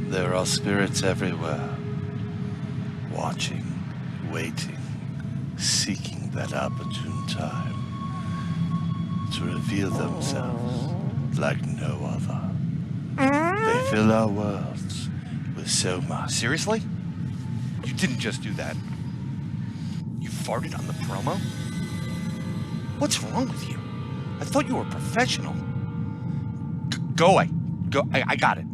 There are spirits everywhere, watching, waiting, seeking that opportune time to reveal themselves like no other. They fill our worlds with so much. Seriously? You didn't just do that. You farted on the promo? What's wrong with you? I thought you were a professional. Go away. Go. I got it.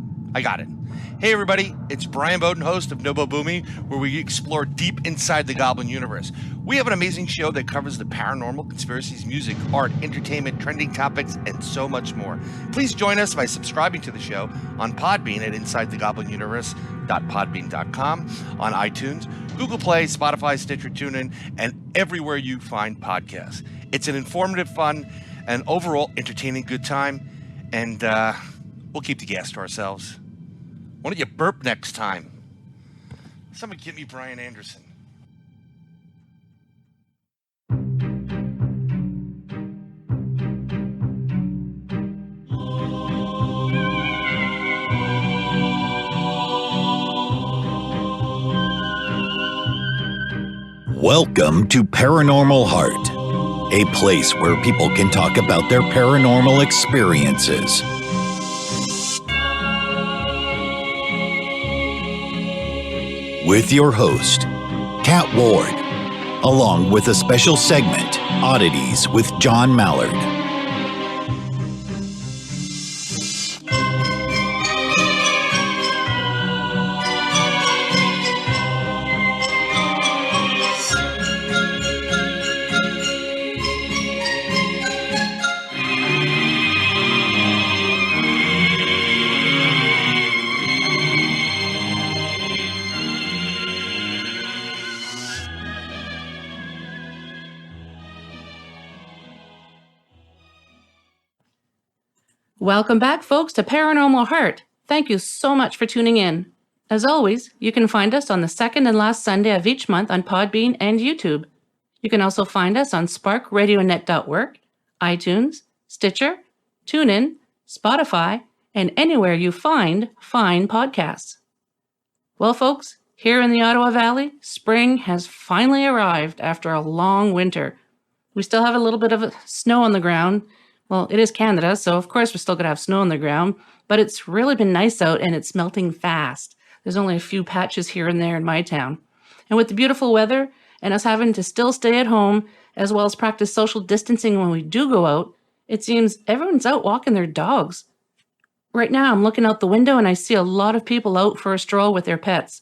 Hey everybody, it's Brian Bowden, host of Nobo Boomy, where we explore deep inside the Goblin universe. We have an amazing show that covers the paranormal, conspiracies, music, art, entertainment, trending topics, and so much more. Please join us by subscribing to the show on Podbean at InsideTheGoblinUniverse.podbean.com, on iTunes, Google Play, Spotify, Stitcher, TuneIn, and everywhere you find podcasts. It's an informative, fun, and overall entertaining good time, and we'll keep the gas to ourselves. Why don't you burp next time? Somebody get me Brian Anderson. Welcome to Paranormal Heart, a place where people can talk about their paranormal experiences. With your host, Kat Ward, along with a special segment, Oddities with John Mallard. Welcome back, folks, to Paranormal Heart. Thank you so much for tuning in. As always, you can find us on the second and last Sunday of each month on Podbean and YouTube. You can also find us on sparkradionet.org, iTunes, Stitcher, TuneIn, Spotify, and anywhere you find fine podcasts. Well, folks, here in the Ottawa Valley, spring has finally arrived after a long winter. We still have a little bit of snow on the ground. Well, it is Canada, so of course we're still going to have snow on the ground, but it's really been nice out and it's melting fast. There's only a few patches here and there in my town. And with the beautiful weather and us having to still stay at home, as well as practice social distancing when we do go out, it seems everyone's out walking their dogs. Right now, I'm looking out the window and I see a lot of people out for a stroll with their pets.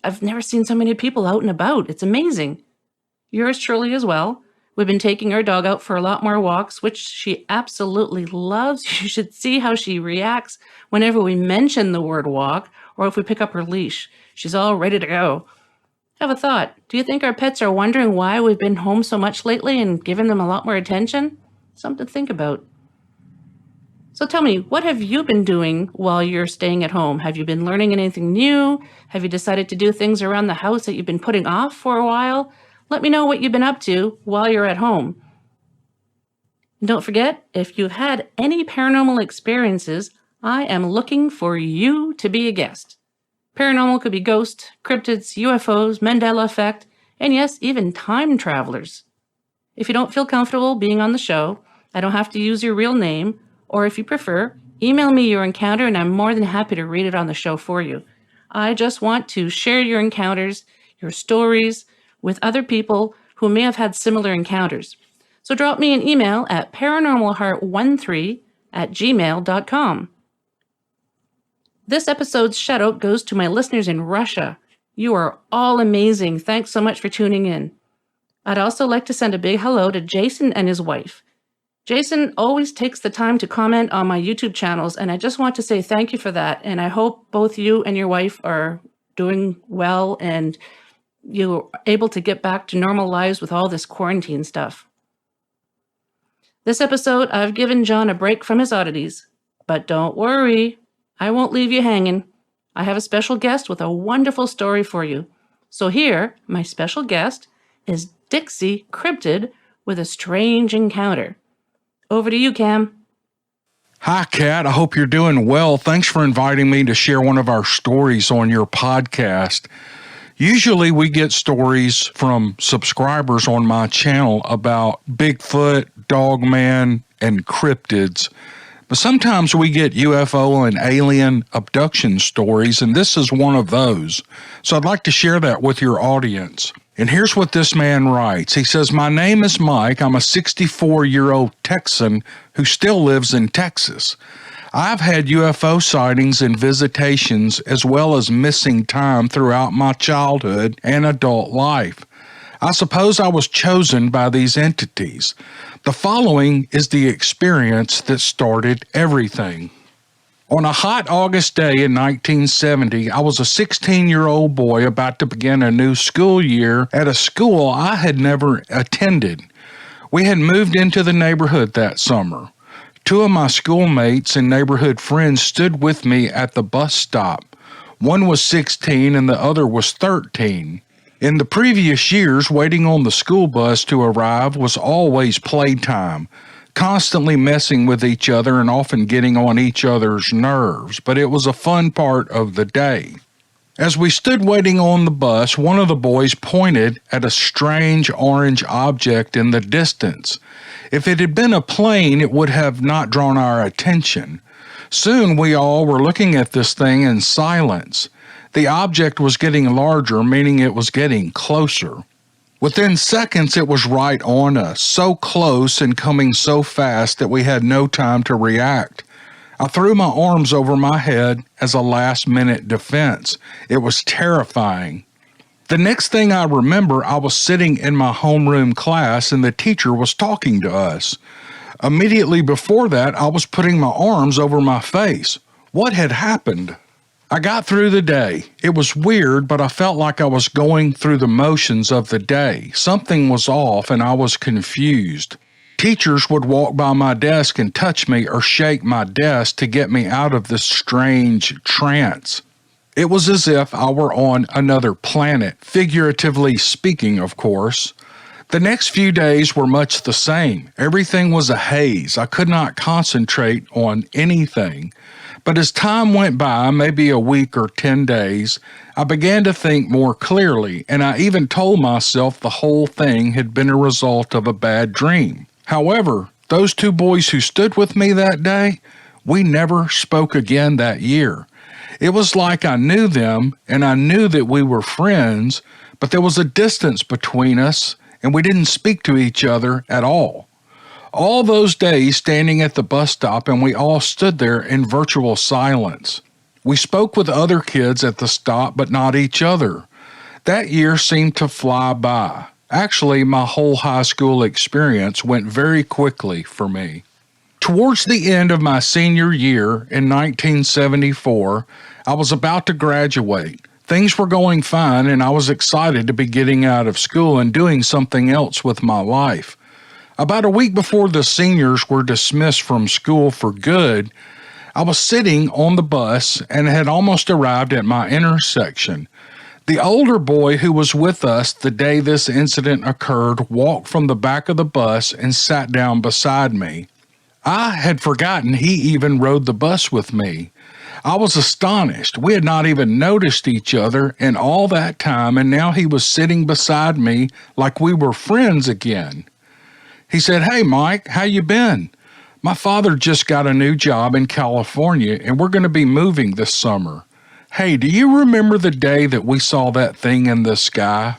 I've never seen so many people out and about. It's amazing. Yours truly as well. We've been taking our dog out for a lot more walks, which she absolutely loves. You should see how she reacts whenever we mention the word walk or if we pick up her leash. She's all ready to go. Have a thought. Do you think our pets are wondering why we've been home so much lately and given them a lot more attention? Something to think about. So tell me, what have you been doing while you're staying at home? Have you been learning anything new? Have you decided to do things around the house that you've been putting off for a while? Let me know what you've been up to while you're at home. And don't forget, if you've had any paranormal experiences, I am looking for you to be a guest. Paranormal could be ghosts, cryptids, UFOs, Mandela effect, and yes, even time travelers. If you don't feel comfortable being on the show, I don't have to use your real name, or if you prefer, email me your encounter and I'm more than happy to read it on the show for you. I just want to share your encounters, your stories, with other people who may have had similar encounters. So drop me an email at paranormalheart13@gmail.com. This episode's shout-out goes to my listeners in Russia. You are all amazing. Thanks so much for tuning in. I'd also like to send a big hello to Jason and his wife. Jason always takes the time to comment on my YouTube channels, and I just want to say thank you for that. And I hope both you and your wife are doing well and you're able to get back to normal lives with all this quarantine stuff. This episode, I've given John a break from his oddities. But don't worry, I won't leave you hanging. I have a special guest with a wonderful story for you. So here, my special guest is Dixie Cryptid with a strange encounter. Over to you, Cam. Hi, Kat. I hope you're doing well. Thanks for inviting me to share one of our stories on your podcast. Usually we get stories from subscribers on my channel about Bigfoot, Dogman, and cryptids. But sometimes we get UFO and alien abduction stories, and this is one of those. So I'd like to share that with your audience. And here's what this man writes. He says, "My name is Mike. I'm a 64-year-old Texan who still lives in Texas. I've had UFO sightings and visitations as well as missing time throughout my childhood and adult life. I suppose I was chosen by these entities. The following is the experience that started everything. On a hot August day in 1970, I was a 16-year-old boy about to begin a new school year at a school I had never attended. We had moved into the neighborhood that summer. Two of my schoolmates and neighborhood friends stood with me at the bus stop. One was 16 and the other was 13. In the previous years, waiting on the school bus to arrive was always playtime, constantly messing with each other and often getting on each other's nerves, but it was a fun part of the day. As we stood waiting on the bus, one of the boys pointed at a strange orange object in the distance. If it had been a plane, it would have not drawn our attention. Soon we all were looking at this thing in silence. The object was getting larger, meaning it was getting closer. Within seconds, it was right on us, so close and coming so fast that we had no time to react. I threw my arms over my head as a last-minute defense. It was terrifying. The next thing I remember, I was sitting in my homeroom class and the teacher was talking to us. Immediately before that, I was putting my arms over my face. What had happened? I got through the day. It was weird, but I felt like I was going through the motions of the day. Something was off and I was confused. Teachers would walk by my desk and touch me or shake my desk to get me out of this strange trance. It was as if I were on another planet, figuratively speaking, of course. The next few days were much the same. Everything was a haze. I could not concentrate on anything. But as time went by, maybe a week or 10 days, I began to think more clearly, and I even told myself the whole thing had been a result of a bad dream. However, those two boys who stood with me that day, we never spoke again that year. It was like I knew them, and I knew that we were friends, but there was a distance between us, and we didn't speak to each other at all. All those days standing at the bus stop, and we all stood there in virtual silence. We spoke with other kids at the stop, but not each other. That year seemed to fly by. Actually, my whole high school experience went very quickly for me. Towards the end of my senior year in 1974, I was about to graduate. Things were going fine, and I was excited to be getting out of school and doing something else with my life. About a week before the seniors were dismissed from school for good, I was sitting on the bus and had almost arrived at my intersection. The older boy who was with us the day this incident occurred walked from the back of the bus and sat down beside me. I had forgotten he even rode the bus with me. I was astonished. We had not even noticed each other in all that time, and now he was sitting beside me like we were friends again. He said, "Hey, Mike, how you been? My father just got a new job in California, and we're going to be moving this summer. Hey, do you remember the day that we saw that thing in the sky?"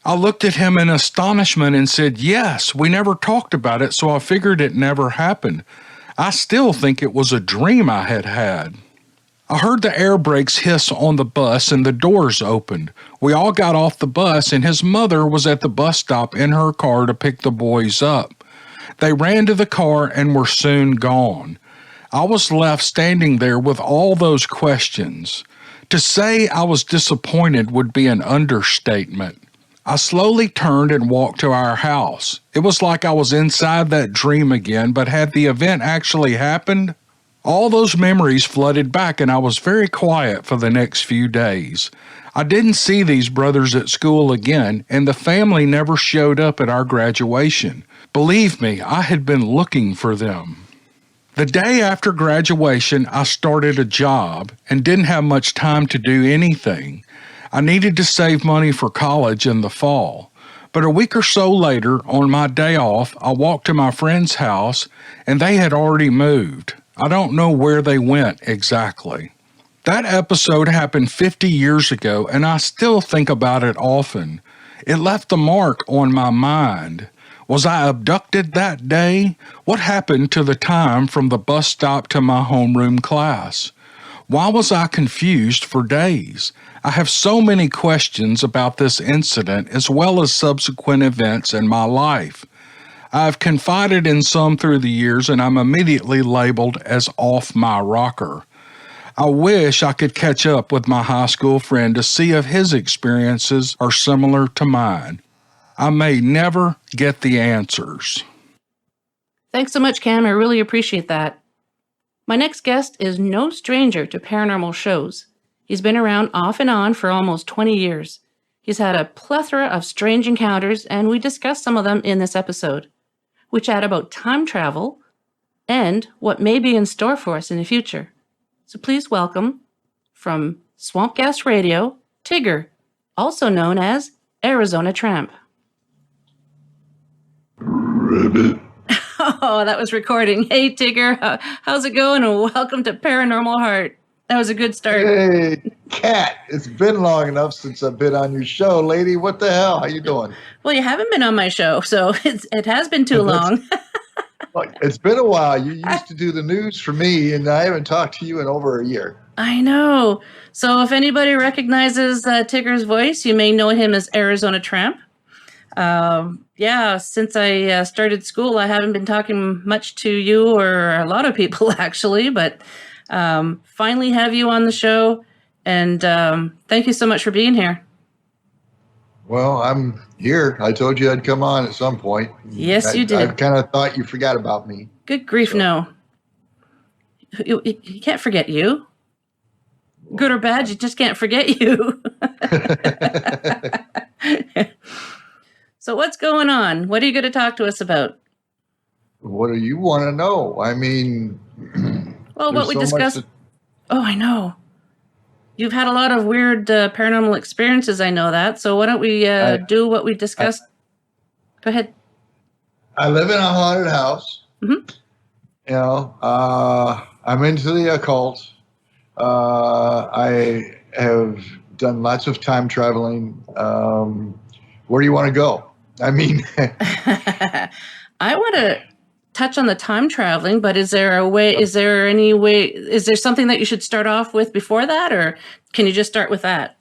I looked at him in astonishment and said, "Yes, we never talked about it, so I figured it never happened. I still think it was a dream I had had." I heard the air brakes hiss on the bus and the doors opened. We all got off the bus and his mother was at the bus stop in her car to pick the boys up. They ran to the car and were soon gone. I was left standing there with all those questions. To say I was disappointed would be an understatement. I slowly turned and walked to our house. It was like I was inside that dream again, but had the event actually happened? All those memories flooded back, and I was very quiet for the next few days. I didn't see these brothers at school again, and the family never showed up at our graduation. Believe me, I had been looking for them. The day after graduation, I started a job and didn't have much time to do anything. I needed to save money for college in the fall. But a week or so later, on my day off, I walked to my friend's house and they had already moved. I don't know where they went exactly. That episode happened 50 years ago and I still think about it often. It left a mark on my mind. Was I abducted that day? What happened to the time from the bus stop to my homeroom class? Why was I confused for days? I have so many questions about this incident as well as subsequent events in my life. I have confided in some through the years and I'm immediately labeled as off my rocker. I wish I could catch up with my high school friend to see if his experiences are similar to mine. I may never get the answers. Thanks so much, Cam. I really appreciate that. My next guest is no stranger to paranormal shows. He's been around off and on for almost 20 years. He's had a plethora of strange encounters, and we discussed some of them in this episode. We chat about time travel and what may be in store for us in the future. So please welcome, from Swamp Gas Radio, Tigger, also known as Arizona Tramp. Ribbit. Oh, that was recording. Hey, Tigger, how's it going? And welcome to Paranormal Heart. That was a good start. Hey, Cat. It's been long enough since I've been on your show, lady. What the hell? How you doing? Well, you haven't been on my show, so it has been too long. It's been a while. You used to do the news for me, and I haven't talked to you in over a year. I know. So if anybody recognizes Tigger's voice, you may know him as Arizona Tramp. Since I started school, I haven't been talking much to you or a lot of people, actually, but finally have you on the show, and thank you so much for being here. Well, I'm here. I told you I'd come on at some point. Yes, you did. I kind of thought you forgot about me. Good grief, no. You can't forget you. Good or bad, you just can't forget you. So what's going on? What are you going to talk to us about? What do you want to know? I mean, well, what we discussed. Oh, I know. You've had a lot of weird paranormal experiences. I know that. So why don't we do what we discussed? Go ahead. I live in a haunted house. Mm-hmm. You know, I'm into the occult. I have done lots of time traveling. Where do you want to go? I mean, I want to touch on the time traveling, but is there something that you should start off with before that, or can you just start with that?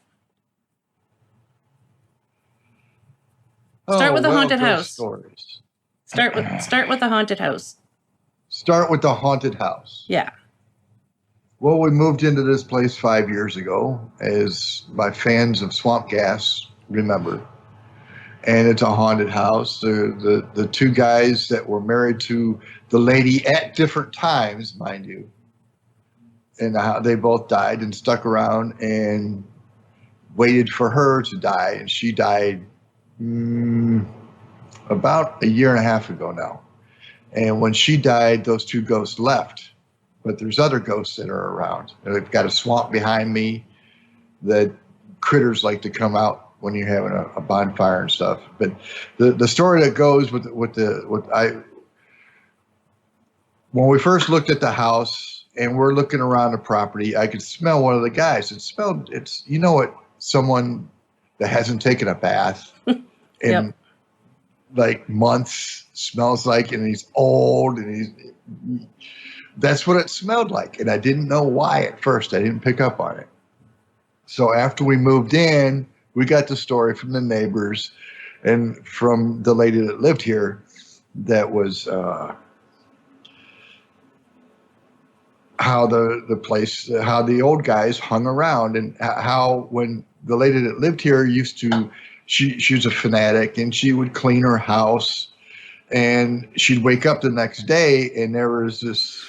Start with the haunted house. Stories. Start with the haunted house. Start with the haunted house. Yeah. Well, we moved into this place 5 years ago, as my fans of Swamp Gas remember. And it's a haunted house. The two guys that were married to the lady at different times, mind you, and they both died and stuck around and waited for her to die. And she died about a year and a half ago now. And when she died, those two ghosts left. But there's other ghosts that are around. And they've got a swamp behind me that critters like to come out when you're having a bonfire and stuff. But the story that goes when we first looked at the house and we're looking around the property, I could smell one of the guys. It's you know what someone that hasn't taken a bath in like months smells like, and he's old and that's what it smelled like. And I didn't know why at first. I didn't pick up on it. So after we moved in, we got the story from the neighbors and from the lady that lived here that was how the old guys hung around, and how when the lady that lived here used to, she was a fanatic and she would clean her house, and she'd wake up the next day and there was this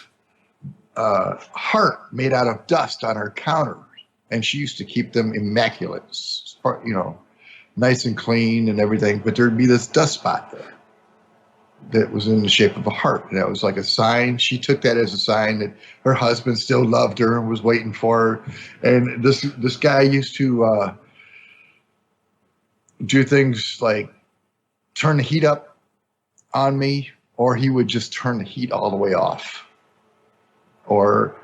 heart made out of dust on her counter. And she used to keep them immaculate, you know, nice and clean and everything. But there'd be this dust spot there. that was in the shape of a heart. And that was like a sign. She took that as a sign that her husband still loved her and was waiting for her. And this guy used to do things like turn the heat up on me, or he would just turn the heat all the way off. Or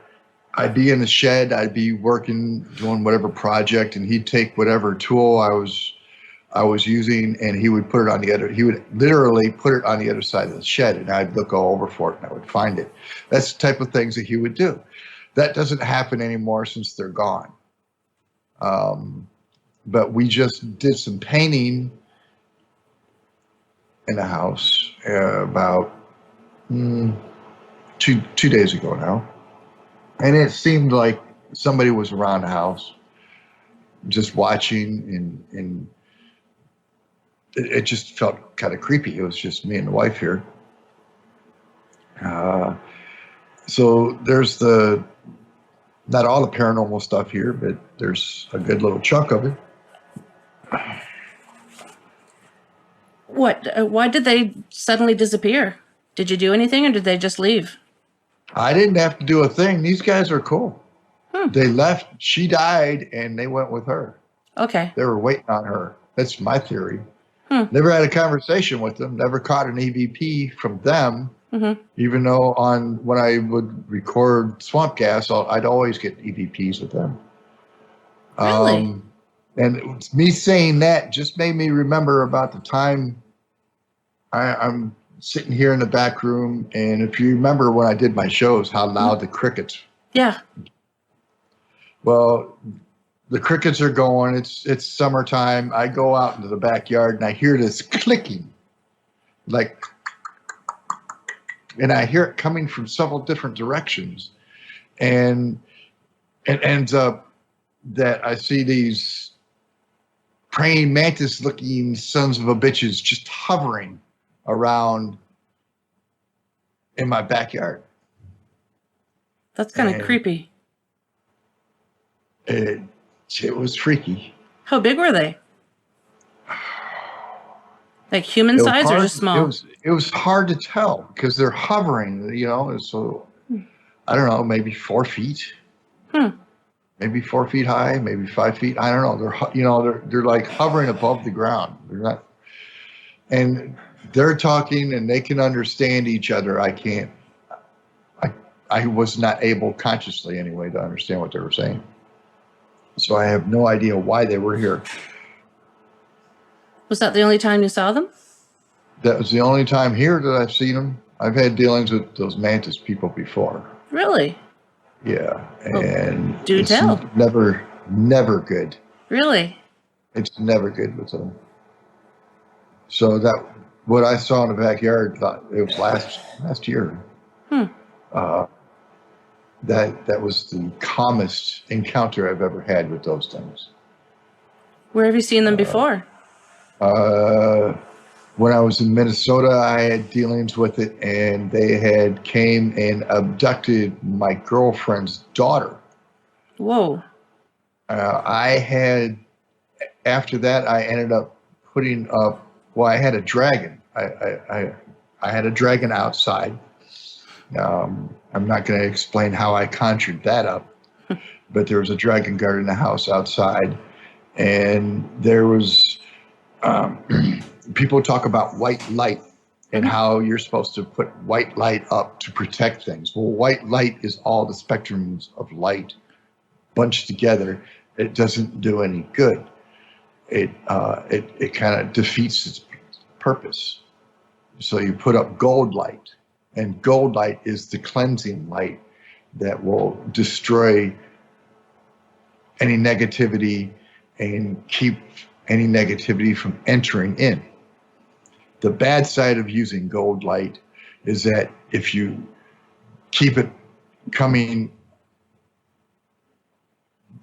I'd be in the shed, I'd be working, doing whatever project, and he'd take whatever tool I was using, and he would put it on the other. He would literally put it on the other side of the shed, and I'd look all over for it, and I would find it. That's the type of things that he would do. That doesn't happen anymore since they're gone. But we just did some painting in the house about 2 days ago now, and it seemed like somebody was around the house, just watching, and it just felt kind of creepy. It was just me and the wife here. So there's not all the paranormal stuff here, but there's a good little chunk of it. What? Why did they suddenly disappear? Did you do anything, or did they just leave? I didn't have to do a thing. These guys are cool. They left. She died, and they went with her. Okay. They were waiting on her. That's my theory. Never had a conversation with them. Never caught an EVP from them. Even though when I would record Swamp Gas, I'd always get EVPs with them. Really? And me saying that just made me remember about the time I'm sitting here in the back room, and if you remember when I did my shows, how loud the crickets. Yeah. Well, the crickets are going. It's summertime. I go out into the backyard and I hear this clicking, like, and I hear it coming from several different directions, and it ends up that I see these praying mantis looking sons of a bitches just hovering around in my backyard. That's kind of creepy. It was freaky. How big were they? Like human size or just small? It was hard to tell because they're hovering, so I don't know, maybe 4 feet. Maybe 4 feet high, maybe 5 feet. I don't know. They're like hovering above the ground. They're not, and they're talking and they can understand each other. I can't. I was not able consciously anyway to understand what they were saying. So I have no idea why they were here. Was that the only time you saw them? That was the only time here that I've seen them. I've had dealings with those mantis people before. Really? Yeah, and do it's tell. never good. Really? It's never good with them. So what I saw in the backyard, it was last year. That was the calmest encounter I've ever had with those things. Where have you seen them before? When I was in Minnesota, I had dealings with it, and they came and abducted my girlfriend's daughter. Whoa. After that, I ended up putting up, I had a dragon. I had a dragon outside. I'm not going to explain how I conjured that up, but there was a dragon guard in the house outside, and there was people talk about white light and how you're supposed to put white light up to protect things. Well, white light is all the spectrums of light bunched together. It doesn't do any good. It kind of defeats its purpose. So you put up gold light. And gold light is the cleansing light that will destroy any negativity and keep any negativity from entering in. The bad side of using gold light is that if you keep it coming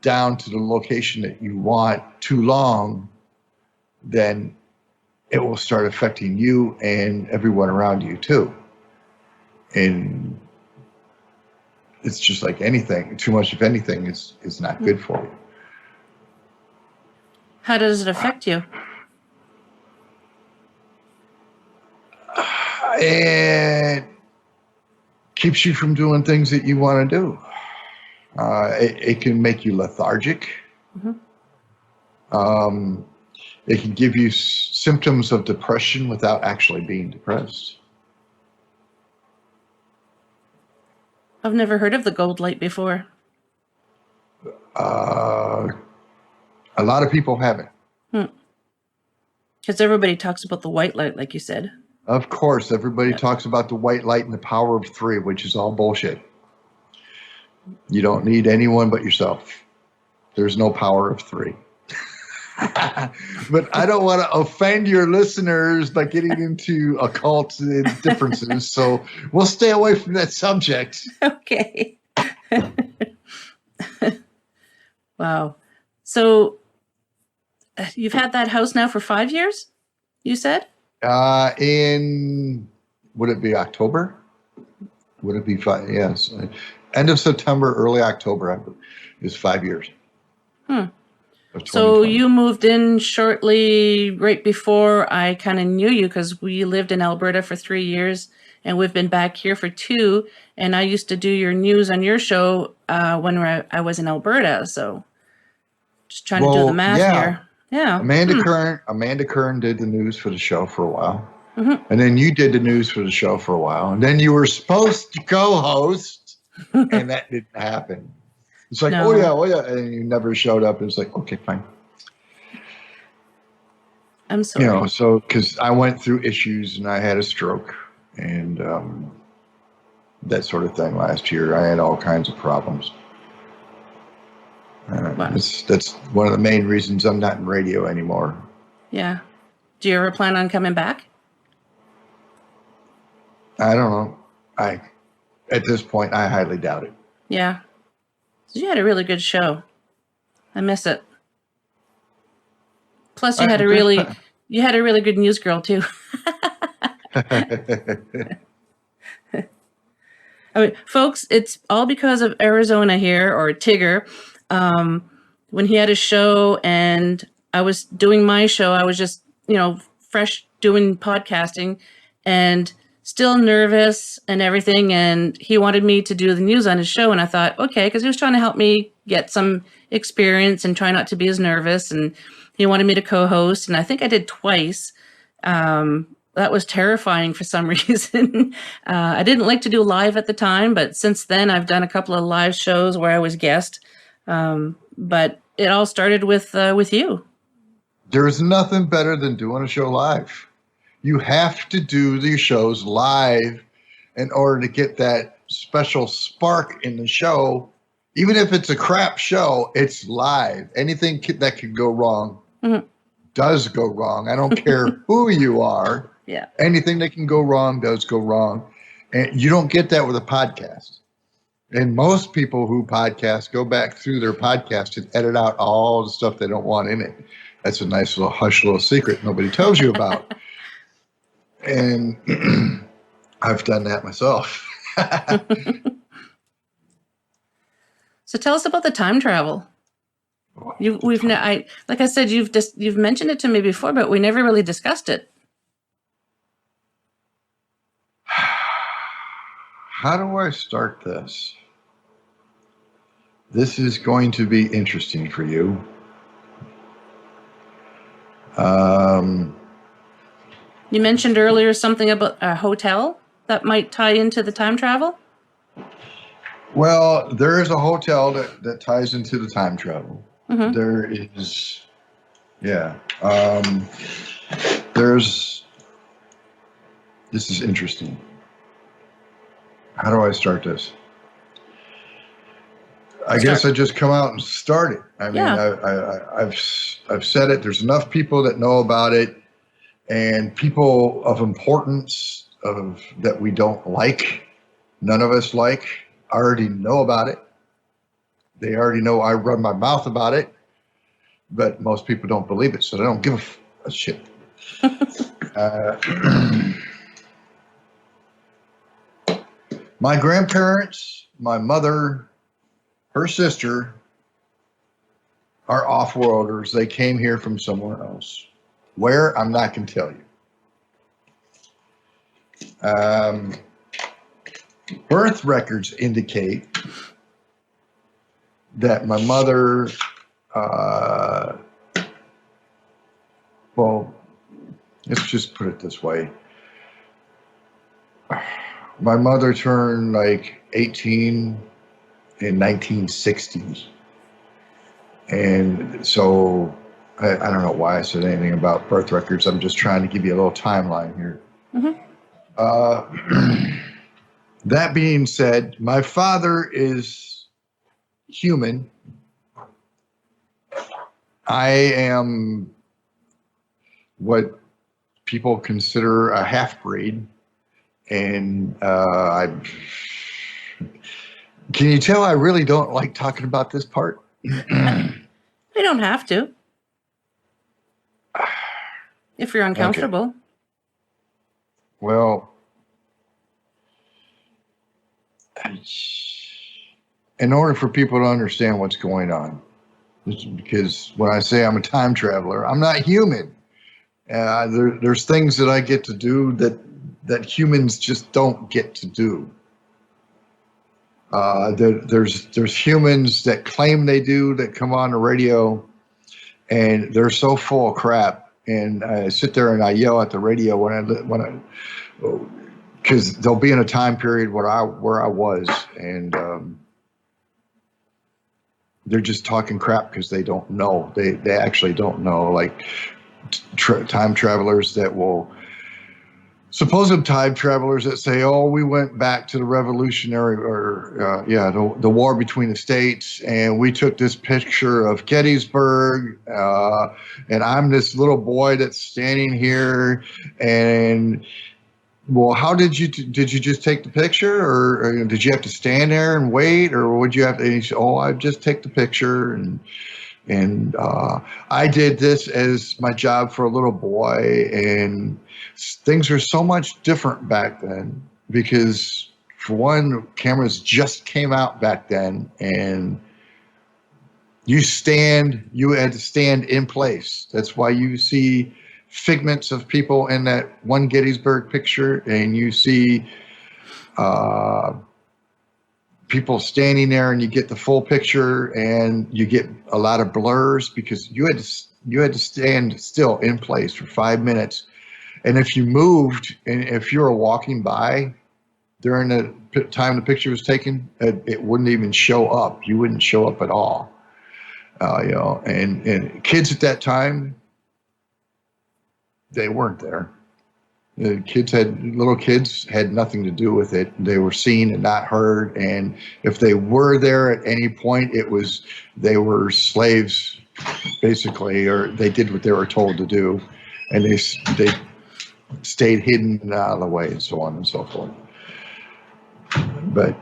down to the location that you want too long, then it will start affecting you and everyone around you too. And it's just like anything. Too much of anything is not good for you. How does it affect you? and keeps you from doing things that you want to do. It can make you lethargic. Mm-hmm. It can give you symptoms of depression without actually being depressed. I've never heard of the gold light before. A lot of people haven't. Because everybody talks about the white light, like you said. Of course, everybody talks about the white light and the power of 3, which is all bullshit. You don't need anyone but yourself. There's no power of 3. But I don't want to offend your listeners by getting into occult differences, so we'll stay away from that subject. Okay. Wow. So you've had that house now for 5 years, you said? In, would it be October? Would it be 5? Yes. End of September, early October is 5 years. So you moved in shortly right before I kind of knew you, because we lived in Alberta for 3 years and we've been back here for 2. And I used to do your news on your show when I was in Alberta. So just trying to do the math here. Yeah. Amanda Kern did the news for the show for a while. And then you did the news for the show for a while. And then you were supposed to co-host, and that didn't happen. It's like, No. oh yeah. And you never showed up. It's like, okay, fine. I'm sorry. You know, so because I went through issues and I had a stroke and that sort of thing last year. I had all kinds of problems. Wow. That's one of the main reasons I'm not in radio anymore. Yeah. Do you ever plan on coming back? I don't know. At this point, I highly doubt it. Yeah. You had a really good show. I miss it. Plus, you had a really good news girl too. I mean, folks, it's all because of Arizona here, or Tigger. When he had a show and I was doing my show, I was just, fresh doing podcasting and still nervous and everything. And he wanted me to do the news on his show. And I thought, okay, because he was trying to help me get some experience and try not to be as nervous. And he wanted me to co-host. And I think I did twice. That was terrifying for some reason. I didn't like to do live at the time, but since then I've done a couple of live shows where I was guest. But it all started with you. There's nothing better than doing a show live. You have to do these shows live in order to get that special spark in the show. Even if it's a crap show, it's live. Anything that could go wrong does go wrong. I don't care who you are. Yeah. Anything that can go wrong does go wrong. And you don't get that with a podcast. And most people who podcast go back through their podcast and edit out all the stuff they don't want in it. That's a nice little hush little secret nobody tells you about. And I've done that myself. So tell us about the time travel. Like I said, you've mentioned it to me before, but we never really discussed it. How do I start this? This is going to be interesting for you. You mentioned earlier something about a hotel that might tie into the time travel. Well, there is a hotel that ties into the time travel. Mm-hmm. There is, this is interesting. How do I start this? I guess I just come out and start it. I mean, I've said it. There's enough people that know about it, and people of importance that we don't like, none of us like, already know about it. They already know I run my mouth about it, but most people don't believe it, so they don't give a shit. My grandparents, my mother, her sister are off-worlders. They came here from somewhere else. Where? I'm not going to tell you. Birth records indicate that my mother, well, let's just put it this way. My mother turned like 18 in 1960. And so I don't know why I said anything about birth records. I'm just trying to give you a little timeline here. That being said, my father is human. I am what people consider a half-breed. And can you tell I really don't like talking about this part? We don't have to. If you're uncomfortable. Okay. Well, in order for people to understand what's going on, because when I say I'm a time traveler, I'm not human. There's things that I get to do that humans just don't get to do. There's humans that claim they do, that come on the radio, and they're so full of crap. And I sit there and I yell at the radio because they'll be in a time period where I was, and they're just talking crap because they don't know. They actually don't know. Like time travelers that will. Supposed time travelers that say, "Oh, we went back to the Revolutionary, the war between the states, and we took this picture of Gettysburg, and I'm this little boy that's standing here, and well, how did you just take the picture, or did you have to stand there and wait, or would you have to?" And he said, "Oh, I just take the picture and I did this as my job for a little boy." And things are so much different back then because, for one, cameras just came out back then, and you had to stand in place. That's why you see figments of people in that one Gettysburg picture, and you see people standing there, and you get the full picture, and you get a lot of blurs because you had to stand still in place for 5 minutes. And if you moved, and if you were walking by during the time the picture was taken, it wouldn't even show up. You wouldn't show up at all. And kids at that time, they weren't there. Little kids had nothing to do with it. They were seen and not heard. And if they were there at any point, they were slaves, basically, or they did what they were told to do, and they stayed hidden and out of the way, and so on and so forth. But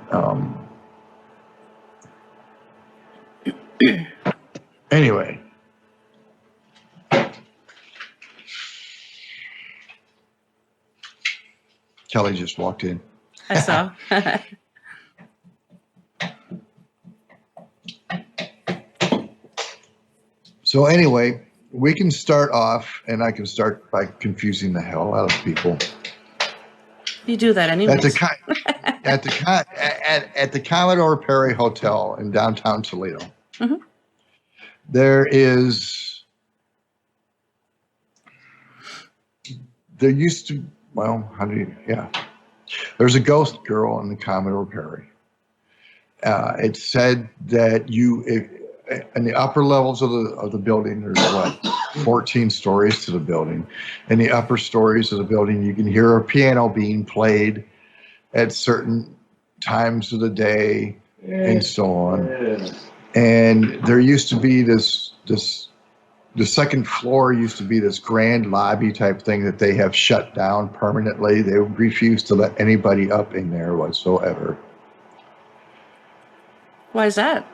anyway. Kelly just walked in. I saw. So anyway, we can start off, and I can start by confusing the hell out of people. You do that anyway. At the Commodore Perry Hotel in downtown Toledo, there used to. Well, there's a ghost girl in the Commodore Perry. It said that in the upper levels of the building, there's 14 stories to the building. In the upper stories of the building, you can hear a piano being played at certain times of the day, and so on. And there used to be the second floor used to be this grand lobby type thing that they have shut down permanently. They refuse to let anybody up in there whatsoever. Why is that?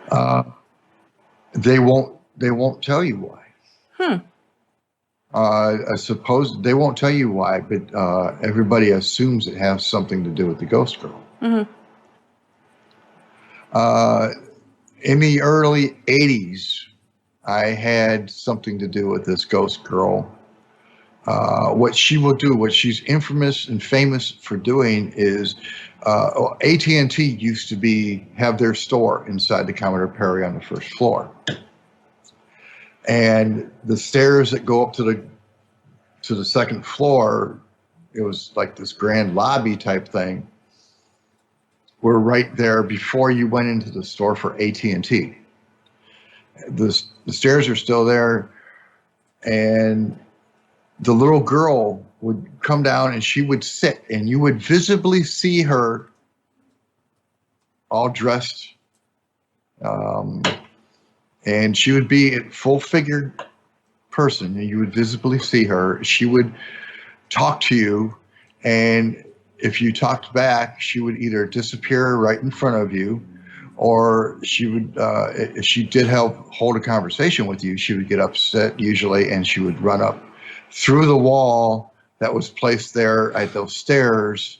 They won't tell you why. I suppose they won't tell you why, but everybody assumes it has something to do with the ghost girl. In the early 80s, I had something to do with this ghost girl. what she will do, what she's infamous and famous for doing is AT&T used to have their store inside the Commodore Perry on the first floor. And the stairs that go up to the second floor, it was like this grand lobby type thing, were right there before you went into the store for AT&T. The stairs are still there, and the little girl would come down and she would sit, and you would visibly see her all dressed, and she would be a full-figured person, and you would visibly see her. She would talk to you, and if you talked back, she would either disappear right in front of you, or she would, if she did hold a conversation with you, she would get upset usually, and she would run up through the wall that was placed there at those stairs,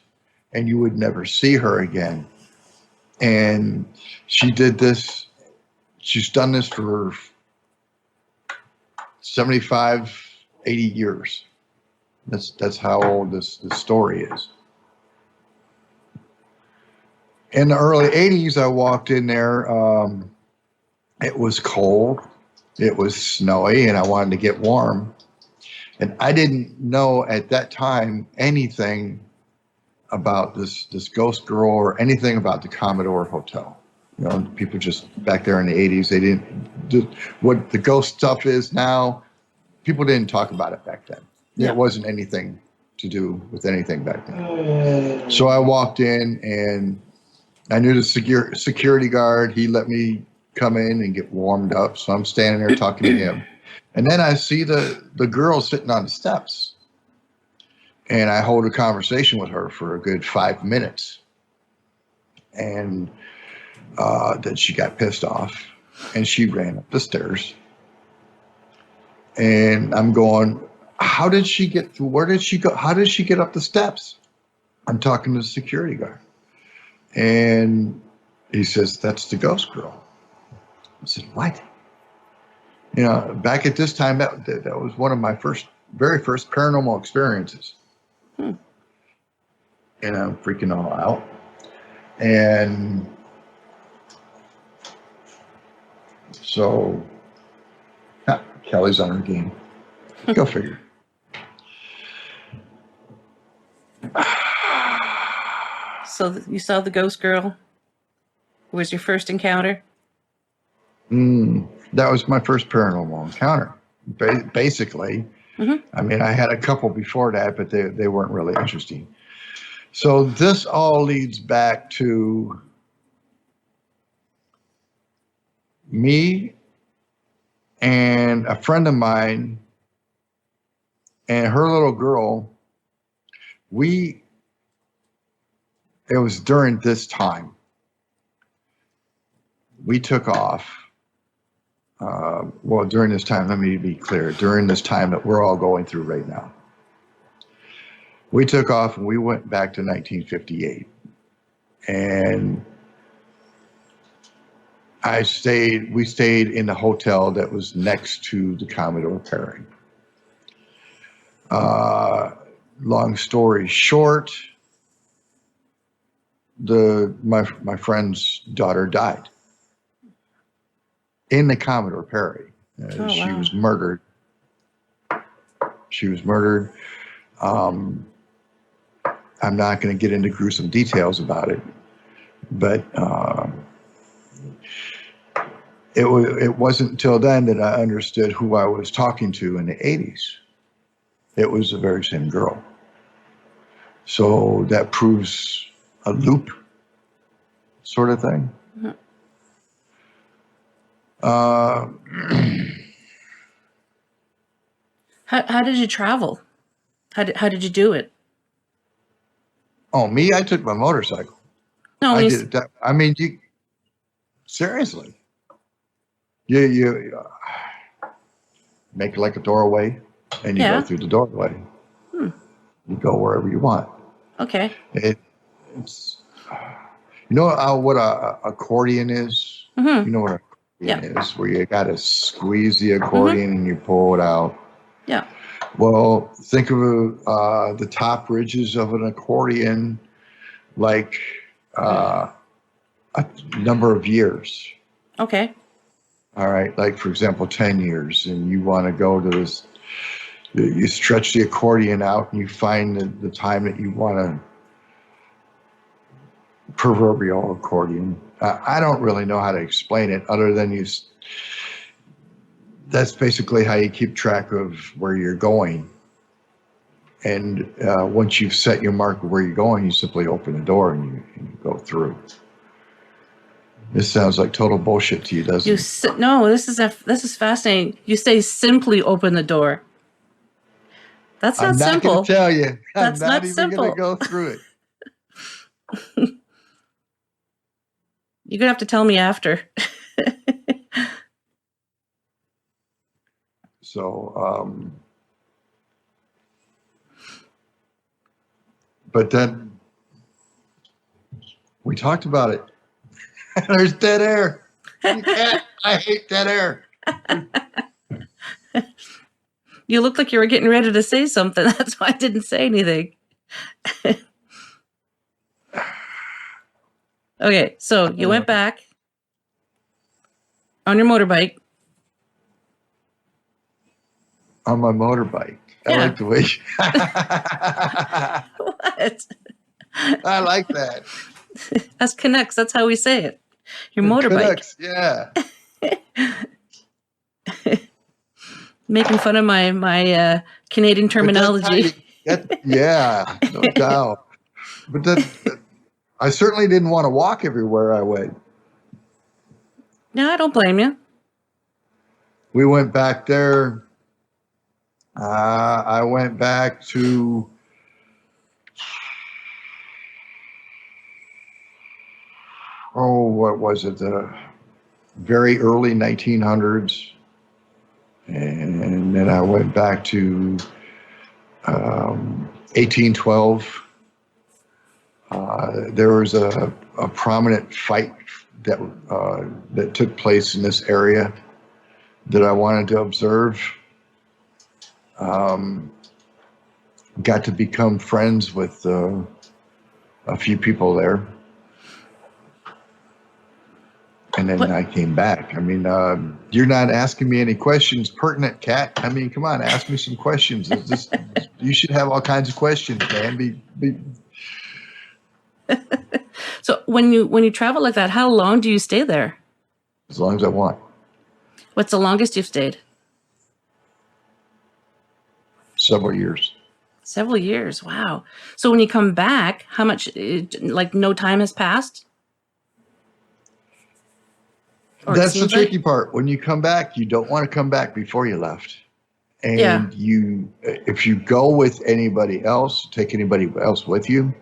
and you would never see her again. And she did this. She's done this for 75, 80 years. That's how old this story is. In the early 80s, I walked in there. It was cold. It was snowy, and I wanted to get warm. And I didn't know at that time anything about this ghost girl or anything about the Commodore Hotel. You know, people just back there in the 80s, they didn't do what the ghost stuff is now. People didn't talk about it back then. Yeah. It wasn't anything to do with anything back then. So I walked in, and I knew the security guard. He let me come in and get warmed up. So I'm standing there talking to him. And then I see the girl sitting on the steps. And I hold a conversation with her for a good 5 minutes. And then she got pissed off, and she ran up the stairs. And I'm going, how did she get through? Where did she go? How did she get up the steps? I'm talking to the security guard. And he says, that's the ghost girl. I said, what? You know, back at this time, that was one of my very first paranormal experiences. And I'm freaking all out. And so Kelly's on her game. Go figure. So you saw the ghost girl? It was your first encounter? That was my first paranormal encounter, basically. Mm-hmm. I mean, I had a couple before that, but they weren't really interesting. So this all leads back to me and a friend of mine and her little girl. It was during this time. We took off. During this time, let me be clear, during this time that we're all going through right now. We took off and we went back to 1958. And we stayed in the hotel that was next to the Commodore Perry. Long story short, my friend's daughter died in the Commodore Perry. She was murdered. I'm not going to get into gruesome details about it, but it wasn't until then that I understood who I was talking to in the 80s. It was the very same girl. So that proves a loop sort of thing. How did you travel? How did you do it? Oh, me? I took my motorcycle. No, I did it. I mean, seriously. You make like a doorway, and you go through the doorway. You go wherever you want. Okay. It's you know what a accordion is? Mm-hmm. You know what an accordion is, where you got to squeeze the accordion and you pull it out. Yeah. Well, think of the top ridges of an accordion like a number of years. Okay. All right. Like, for example, 10 years, and you want to go to this, you stretch the accordion out and you find the time that you want to proverbial accordion. I don't really know how to explain it other than that's basically how you keep track of where you're going. And once you've set your mark of where you're going, you simply open the door and you go through. This sounds like total bullshit to you, doesn't it? No, this is fascinating. You say simply open the door. That's not simple. I'm not going to tell you. That's I'm not not even simple. going to go through it. You're going to have to tell me after. So, but then we talked about it. There's dead air. You can't. I hate dead air. You looked like you were getting ready to say something. That's why I didn't say anything. Okay, so you went back on your motorbike. On my motorbike. I Yeah. like the way What? I like that. That's Canucks. That's how we say it. Your The motorbike. Canucks, yeah. Making fun of my Canadian terminology. Yeah, no doubt. But I certainly didn't want to walk everywhere I went. No, I don't blame you. We went back there. I went back to what was it? The very early 1900s. And then I went back to 1812. There was a prominent fight that took place in this area that I wanted to observe. Got to become friends with a few people there. And then I came back. I mean, you're not asking me any questions pertinent, Kat. I mean, come on, ask me some questions. You should have all kinds of questions, man. So when you travel like that, how long do you stay there? As long as I want. What's the longest you've stayed? Several years. Several years. Wow. So when you come back, how much, like no time has passed? Or That's the tricky part. When you come back, you don't want to come back before you left. And if you go with anybody else, take anybody else with you,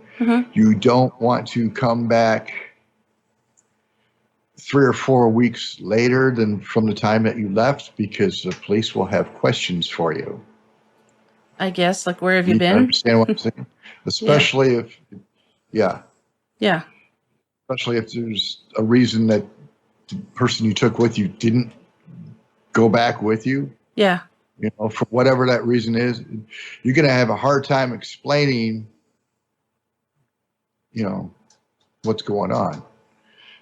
you don't want to come back 3 or 4 weeks later than from the time that you left, because the police will have questions for you. I guess, like, where have you been? Understand what I'm saying? Especially if there's a reason that the person you took with you didn't go back with you. Yeah. You know, for whatever that reason is, you're going to have a hard time explaining, you know, what's going on.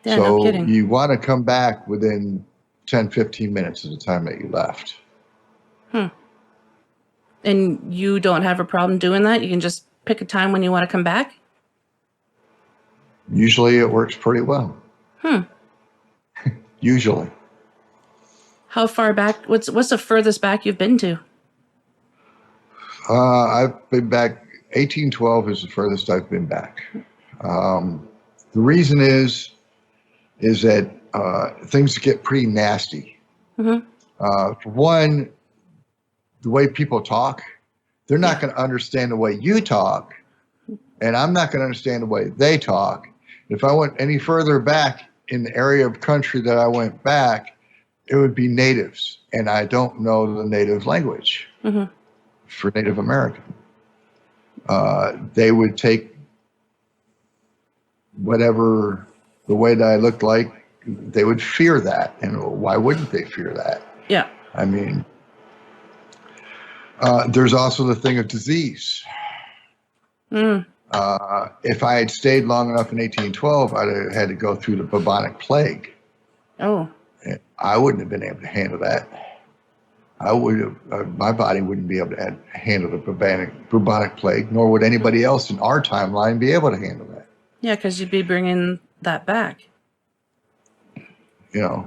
Yeah, So no kidding. you want to come back within 10, 15 minutes of the time that you left. And you don't have a problem doing that? You can just pick a time when you want to come back? Usually it works pretty well. Usually. How far back? What's the furthest back you've been to? I've been back. 1812 is the furthest I've been back. The reason is that things get pretty nasty. For one, the way people talk, they're not going to understand the way you talk, and I'm not going to understand the way they talk. If I went any further back in the area of country that I went back, it would be natives, and I don't know the native language for Native American. They would take whatever the way that I looked like, they would fear that. And why wouldn't they fear that? Yeah. I mean, There's also the thing of disease. If I had stayed long enough in 1812, I'd have had to go through the bubonic plague. Oh. I wouldn't have been able to handle that. I would have, my body wouldn't be able to handle the bubonic plague, nor would anybody else in our timeline be able to handle that. Yeah, because you'd be bringing that back. You know,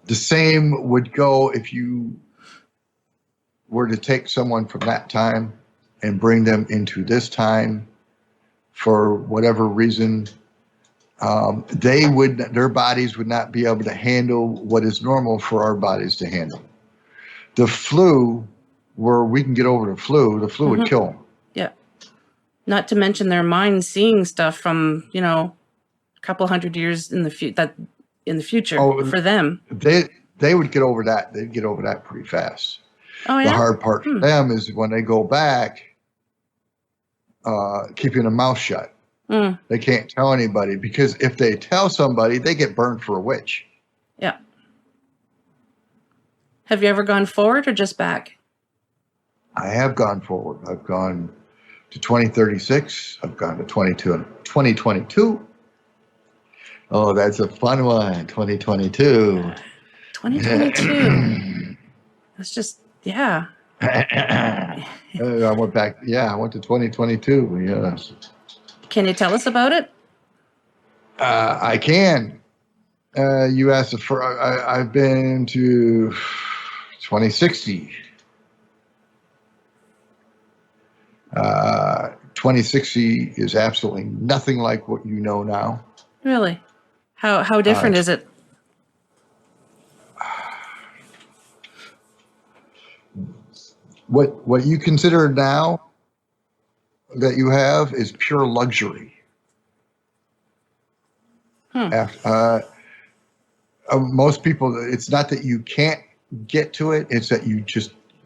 the same would go if you were to take someone from that time and bring them into this time for whatever reason. Their bodies would not be able to handle what is normal for our bodies to handle. The flu, where we can get over the flu would kill them. Yeah. Not to mention their mind seeing stuff from, a couple hundred years in the future for them. They would get over that. They'd get over that pretty fast. Oh, yeah? The hard part for them is when they go back, keeping a mouth shut. They can't tell anybody, because if they tell somebody, they get burned for a witch. Yeah. Have you ever gone forward or just back? I have gone forward. I've gone to 2036. I've gone to 2022. Oh, that's a fun one. 2022. 2022. That's just, yeah. I went back. Yeah, I went to 2022. Yes. Can you tell us about it? I can. You asked for. I've been to 2060. 2060 is absolutely nothing like what you know now. Really? How different is it? What you consider now that you have is pure luxury. Most people, it's not that you can't get to it, it's that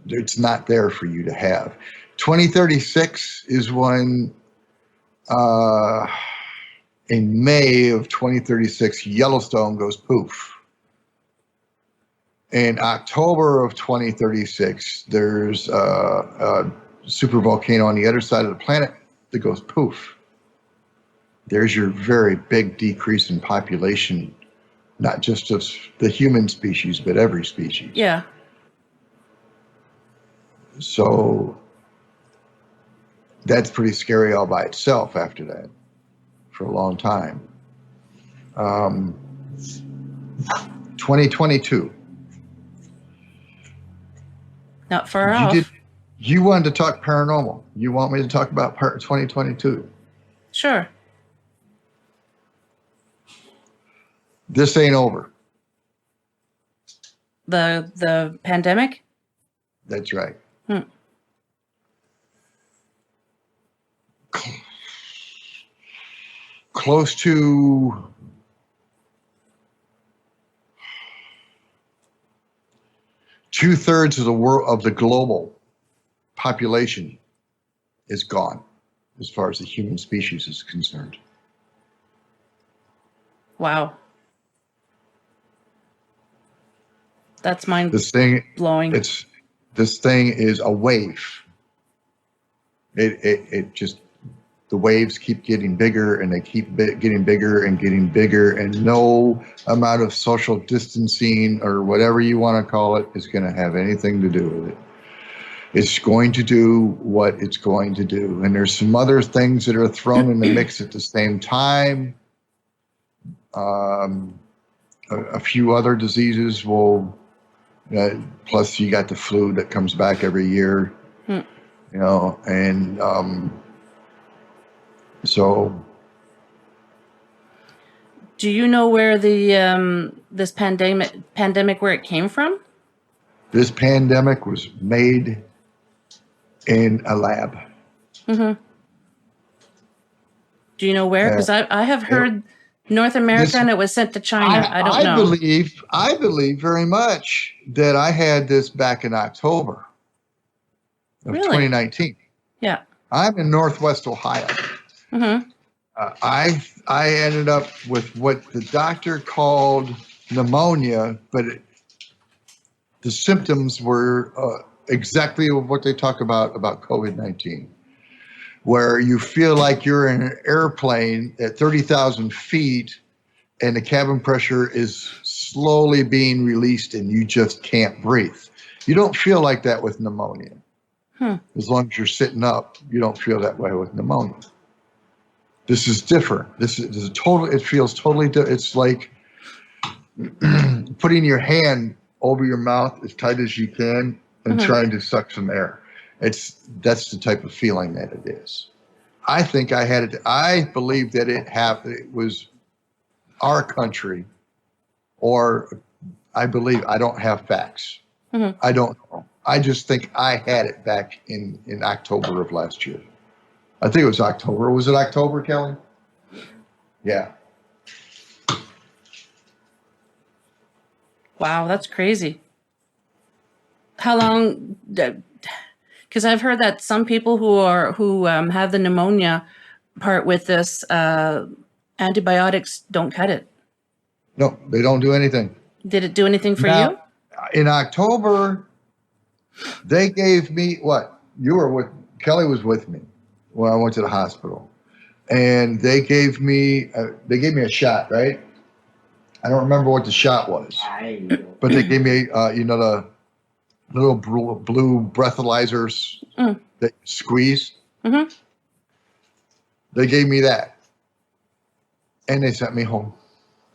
it's not there for you to have. 2036 is when, in May of 2036, Yellowstone goes poof. In October of 2036, there's a super volcano on the other side of the planet that goes poof. There's your very big decrease in population, not just of the human species, but every species. Yeah. So that's pretty scary all by itself after that, for a long time. 2022. Not far off. You wanted to talk paranormal. You want me to talk about 2022? Sure. This ain't over. The pandemic? That's right. Close to 2/3 of the world, of the global population, is gone as far as the human species is concerned. Wow. That's mind blowing. This thing is a wave. It just, the waves keep getting bigger, and they keep getting bigger and getting bigger, and no amount of social distancing or whatever you want to call it is going to have anything to do with it. It's going to do what it's going to do. And there's some other things that are thrown in the mix at the same time. A few other diseases will, plus you got the flu that comes back every year, and so. Do you know where the this pandemic where it came from? This pandemic was made in a lab. Do you know where? Because I have heard North America, and it was sent to China. I don't know. I believe very much that I had this back in October of 2019. Yeah. I'm in Northwest Ohio. I ended up with what the doctor called pneumonia, but the symptoms were exactly what they talk about COVID-19, where you feel like you're in an airplane at 30,000 feet and the cabin pressure is slowly being released and you just can't breathe. You don't feel like that with pneumonia. As long as you're sitting up, you don't feel that way with pneumonia. This is different. This is it feels totally different. It's like putting your hand over your mouth as tight as you can and trying to suck some air. That's the type of feeling that it is. I think I had it. I believe that it was our country, or I believe, I don't have facts. I don't know. I just think I had it back in October of last year. I think it was October. Was it October, Kelly? Yeah. Wow, that's crazy. How long? Because I've heard that some people who have the pneumonia part with this antibiotics don't cut it. No, they don't do anything. Did it do anything for you? In October, they gave me what? Kelly was with me when I went to the hospital, and they gave me a shot, right? I don't remember what the shot was, but they gave me the little blue breathalyzers that you squeeze. They gave me that, and they sent me home.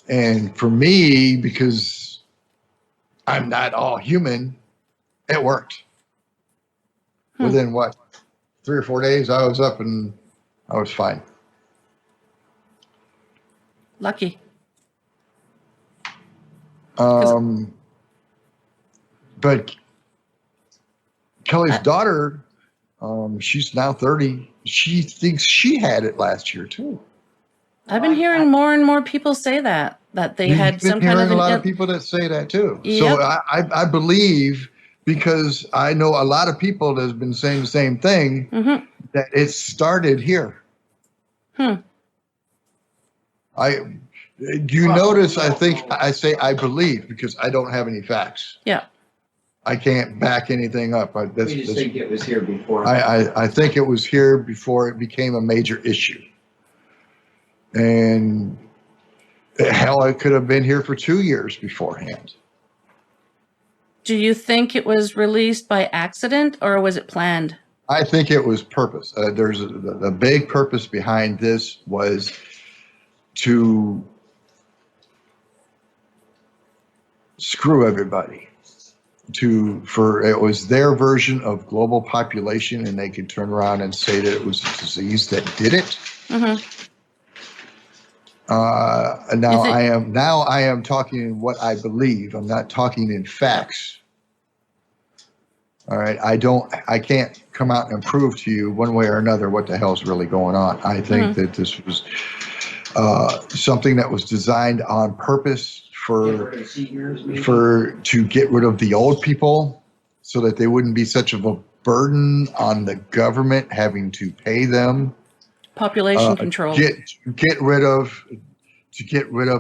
And for me, because I'm not all human, it worked. Within 3 or 4 days, I was up and I was fine. Lucky. But Kelly's daughter, she's now 30. She thinks she had it last year too. I've been hearing more and more people say that they had some kind of a lot of people that say that too. Yep. So I believe, because I know a lot of people that have been saying the same thing, that it started here. Notice I think I say I believe because I don't have any facts. Yeah. I can't back anything up. I just think it was here before. I think it was here before it became a major issue. And hell, it could have been here for 2 years beforehand. Do you think it was released by accident or was it planned? I think it was purpose. There's the big purpose behind this was to screw everybody. It was their version of global population, and they could turn around and say that it was a disease that did it. I am talking in what I believe. I'm not talking in facts. All right. I can't come out and prove to you one way or another what the hell's really going on. I think that this was something that was designed on purpose to get rid of the old people so that they wouldn't be such of a burden on the government having to pay them. Population control. To get rid of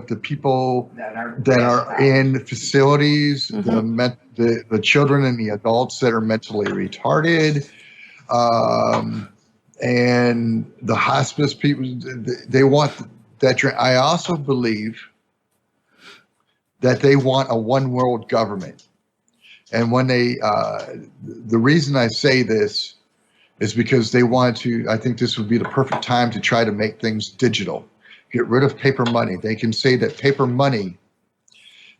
the people that are in facilities, the children and the adults that are mentally retarded, and the hospice people. They want that. I also believe that they want a one world government. And when the reason I say this is because they want to, I think this would be the perfect time to try to make things digital, get rid of paper money. They can say that paper money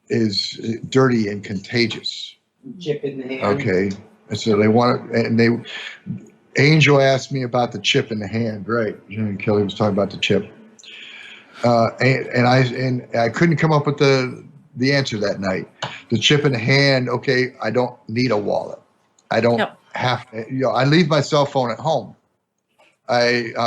is dirty and contagious. Chip in the hand. Okay. And so they want it, and Angel asked me about the chip in the hand, right? Kelly was talking about the chip. And I couldn't come up with the answer that night. The chip in the hand, okay, I don't need a wallet. I don't have, I leave my cell phone at home.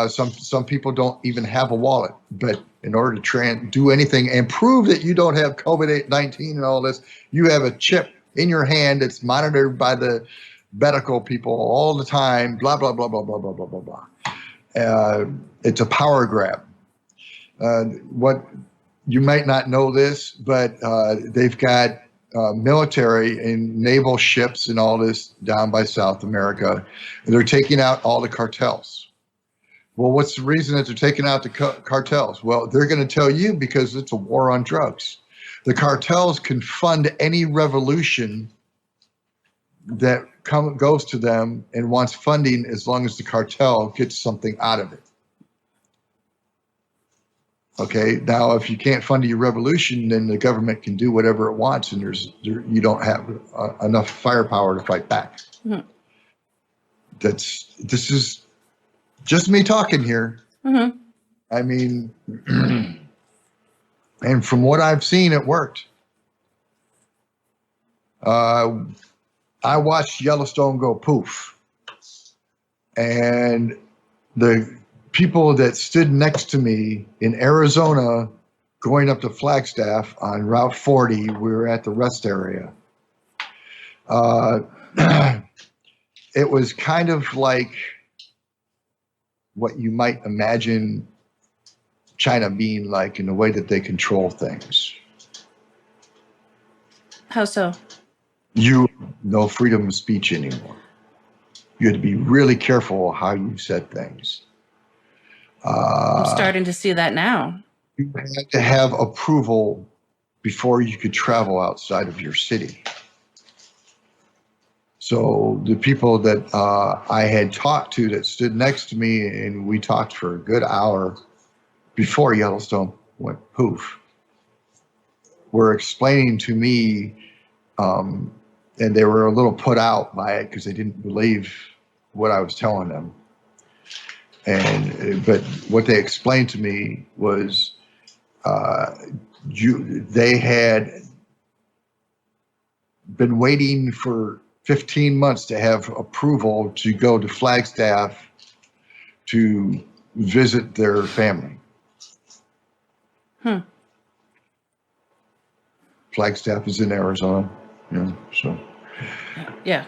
Some people don't even have a wallet, but in order to do anything and prove that you don't have COVID-19 and all this, you have a chip in your hand that's monitored by the medical people all the time, blah, blah, blah, blah, blah, blah, blah, blah, blah. It's a power grab. What you might not know this, but they've got military and naval ships and all this down by South America. And they're taking out all the cartels. Well, what's the reason that they're taking out the cartels? Well, they're going to tell you because it's a war on drugs. The cartels can fund any revolution that goes to them and wants funding as long as the cartel gets something out of it. Okay, now if you can't fund your revolution, then the government can do whatever it wants, and you don't have enough firepower to fight back. Mm-hmm. This is just me talking here. Mm-hmm. I mean, and from what I've seen, it worked. I watched Yellowstone go poof, and the people that stood next to me in Arizona going up to Flagstaff on Route 40, we were at the rest area. It was kind of like what you might imagine China being like in the way that they control things. How so? No freedom of speech anymore. You had to be really careful how you said things. I'm starting to see that now. You had to have approval before you could travel outside of your city. So the people that I had talked to that stood next to me, and we talked for a good hour before Yellowstone went poof, were explaining to me, and they were a little put out by it because they didn't believe what I was telling them. But what they explained to me was they had been waiting for 15 months to have approval to go to Flagstaff to visit their family. Flagstaff is in Arizona. So. Yeah.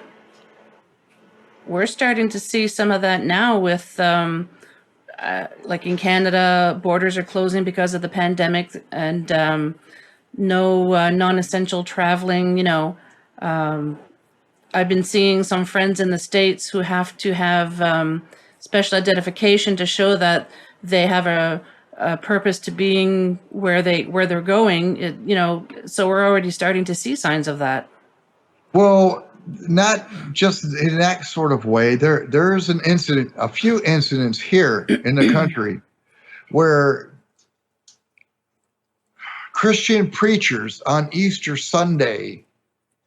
We're starting to see some of that now with, like in Canada, borders are closing because of the pandemic, and no non-essential traveling. I've been seeing some friends in the States who have to have special identification to show that they have a purpose to being where they're going. So we're already starting to see signs of that. Well, not just in that sort of way. There's a few incidents here in the country where Christian preachers on Easter Sunday,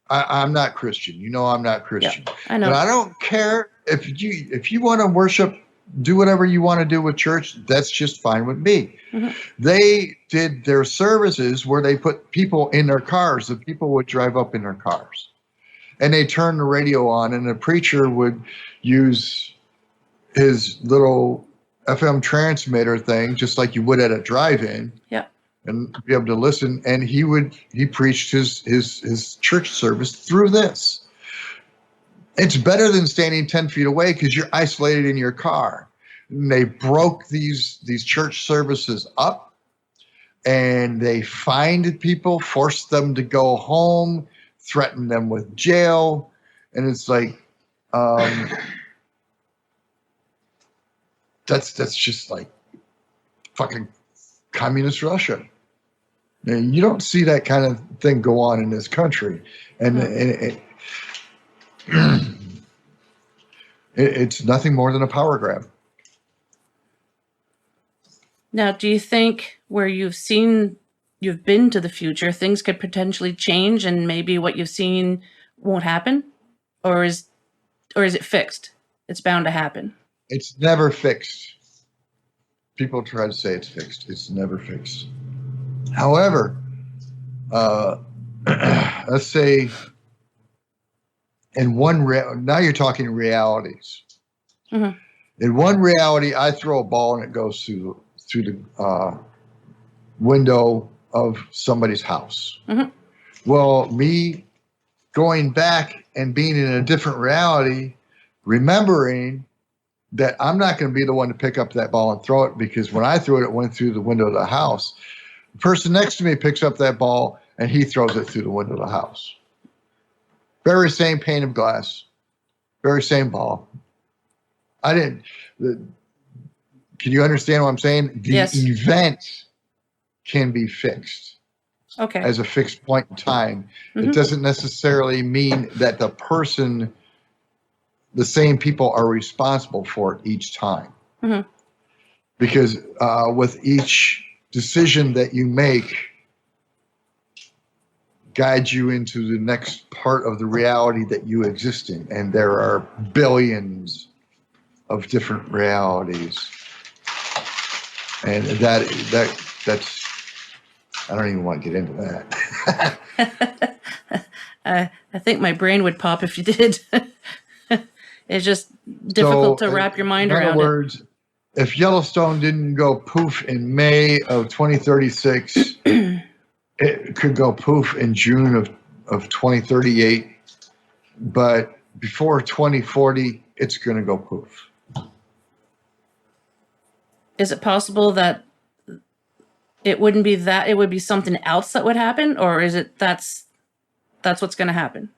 I'm not Christian. I'm not Christian. Yeah, I know. But I don't care if you want to worship, do whatever you want to do with church. That's just fine with me. Mm-hmm. They did their services where they put people in their cars. The people would drive up in their cars. And they turned the radio on, and the preacher would use his little FM transmitter thing, just like you would at a drive-in. Yeah. And be able to listen. And he preached his church service through this. It's better than standing 10 feet away because you're isolated in your car. And they broke these church services up, and they fined people, forced them to go home, threaten them with jail, and it's like that's just like fucking communist Russia. And you don't see that kind of thing go on in this country, and it's nothing more than a power grab. Now, do you think where you've been to the future, things could potentially change and maybe what you've seen won't happen? Or is it fixed? It's bound to happen. It's never fixed. People try to say it's fixed. It's never fixed. However, let's say now you're talking realities. Mm-hmm. In one reality, I throw a ball and it goes through the window of somebody's house. Mm-hmm. Well, me going back and being in a different reality, remembering that I'm not going to be the one to pick up that ball and throw it, because when I threw it, it went through the window of the house. The person next to me picks up that ball and he throws it through the window of the house. Very same pane of glass, very same ball. Can you understand what I'm saying? The Yes. event can be fixed Okay. as a fixed point in time. Mhm. It doesn't necessarily mean that the same people are responsible for it each time. Mhm. Because with each decision that you make, guides you into the next part of the reality that you exist in. And there are billions of different realities. And that's, I don't even want to get into that. I think my brain would pop if you did. It's just difficult to wrap your mind around it. In other words, if Yellowstone didn't go poof in May of 2036, it could go poof in June of 2038. But before 2040, it's going to go poof. Is it possible that it wouldn't be that, it would be something else that would happen? Or is it that's what's going to happen?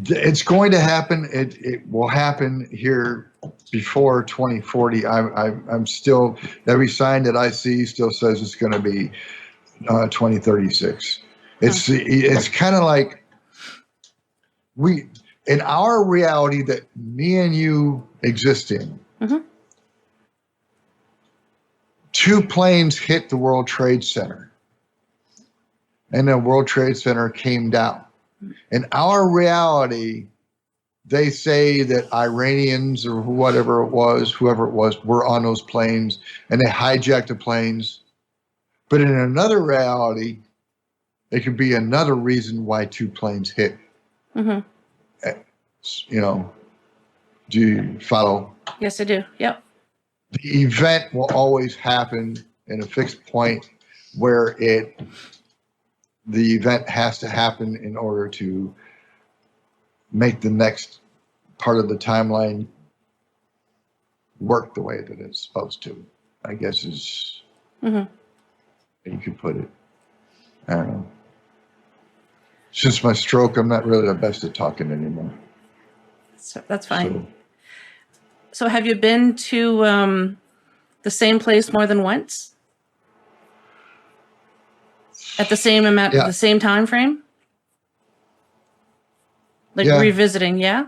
It's going to happen. It will happen here before 2040. I'm still, every sign that I see still says it's going to be 2036. It's kind of like in our reality that me and you exist in, Mm-hmm. 2 planes hit the World Trade Center, and the World Trade Center came down. In our reality, they say that Iranians or whoever it was, were on those planes, and they hijacked the planes. But in another reality, it could be another reason why 2 planes hit. Mm-hmm. Do you follow? Yes, I do. Yep. The event will always happen in a fixed point where the event has to happen in order to make the next part of the timeline work the way that it's supposed to, I guess is Mm-hmm. you could put it. I don't know. Since my stroke, I'm not really the best at talking anymore. So that's fine. So have you been to the same place more than once? At the same amount, Yeah. the same time frame? Like Yeah. revisiting, yeah?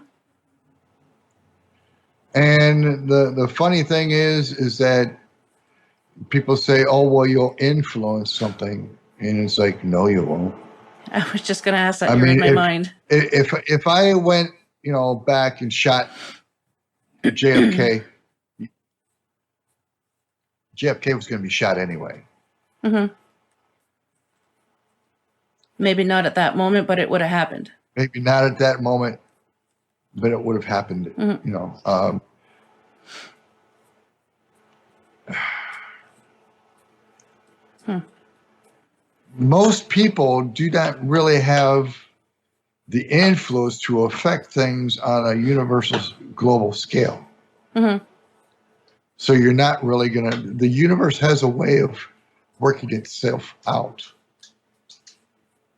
And the funny thing is that people say, "Oh, well, you'll influence something," and it's like, no, you won't. I was just going to ask that. I You're in mean, my mind. If I went, back and shot JFK, JFK was going to be shot anyway. Mm-hmm. Maybe not at that moment, but it would have happened. Maybe not at that moment, but it would have happened. Mm-hmm. Most people do not really have the influence to affect things on a universal global scale. Mm-hmm. So you're not really the universe has a way of working itself out.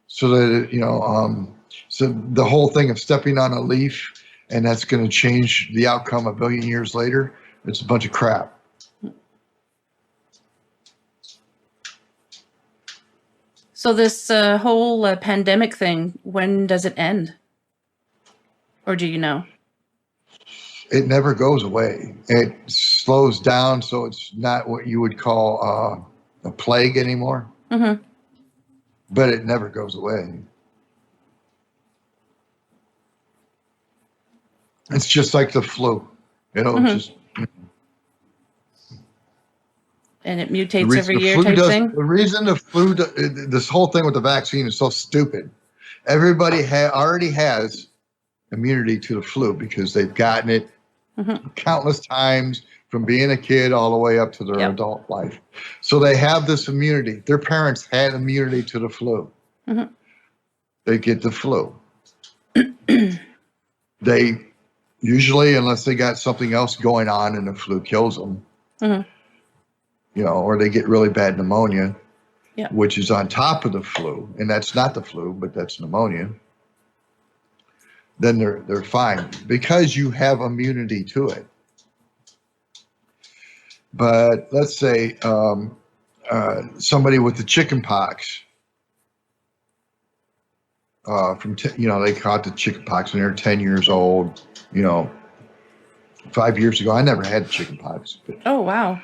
So that, so the whole thing of stepping on a leaf and that's going to change the outcome a billion years later, it's a bunch of crap. So this whole pandemic thing, when does it end? Or do you know? It never goes away. It slows down, so it's not what you would call a plague anymore. Mm-hmm. But it never goes away. It's just like the flu. Mm-hmm. And it mutates every year type thing? The reason the flu, this whole thing with the vaccine is so stupid. Everybody already has immunity to the flu because they've gotten it Mm-hmm. countless times from being a kid all the way up to their adult life. So they have this immunity. Their parents had immunity to the flu. Mm-hmm. They get the flu. They usually, unless they got something else going on and the flu kills them, Mm-hmm. or they get really bad pneumonia, Yeah. which is on top of the flu, and that's not the flu, but that's pneumonia, then they're fine because you have immunity to it. But let's say somebody with the chicken pox, they caught the chicken pox when they were 10 years old, 5 years ago. I never had chicken pox. But Oh, wow.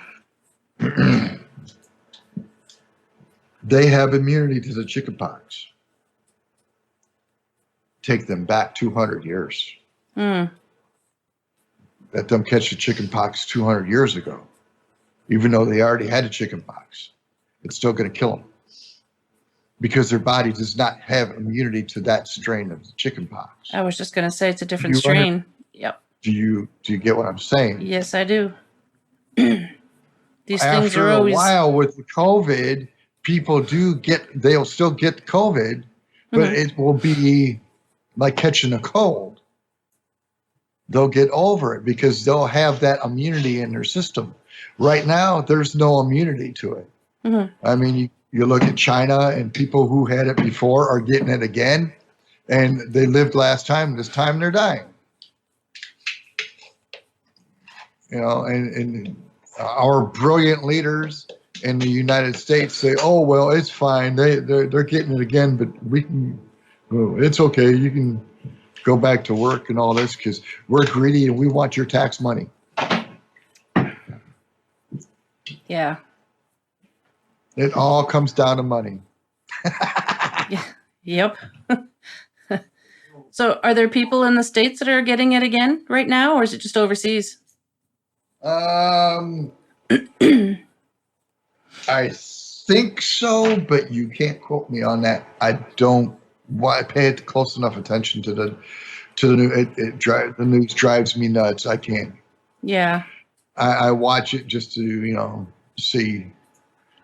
they have immunity to the chicken pox. Take them back 200 years. Mm. Let them catch the chicken pox 200 years ago. Even though they already had a chicken pox, it's still going to kill them because their body does not have immunity to that strain of the chicken pox. I was just going to say it's a different strain. Yep. Do you get what I'm saying? Yes, I do. These things After are always. a while with the COVID, people they'll still get COVID, but it will be like catching a cold. They'll get over it because they'll have that immunity in their system. Right now, there's no immunity to it. Mm-hmm. I mean, you look at China and people who had it before are getting it again, and they lived last time. This time they're dying. And our brilliant leaders in the United States say, "Oh well, it's fine. They're getting it again, but it's okay. You can go back to work and all this because we're greedy and we want your tax money." Yeah. It all comes down to money. Yeah. Yep. So are there people in the States that are getting it again right now, or is it just overseas? I think so, but you can't quote me on that. I don't. I pay it close enough attention to the news. The news drives me nuts. I can't. Yeah. I watch it just to see.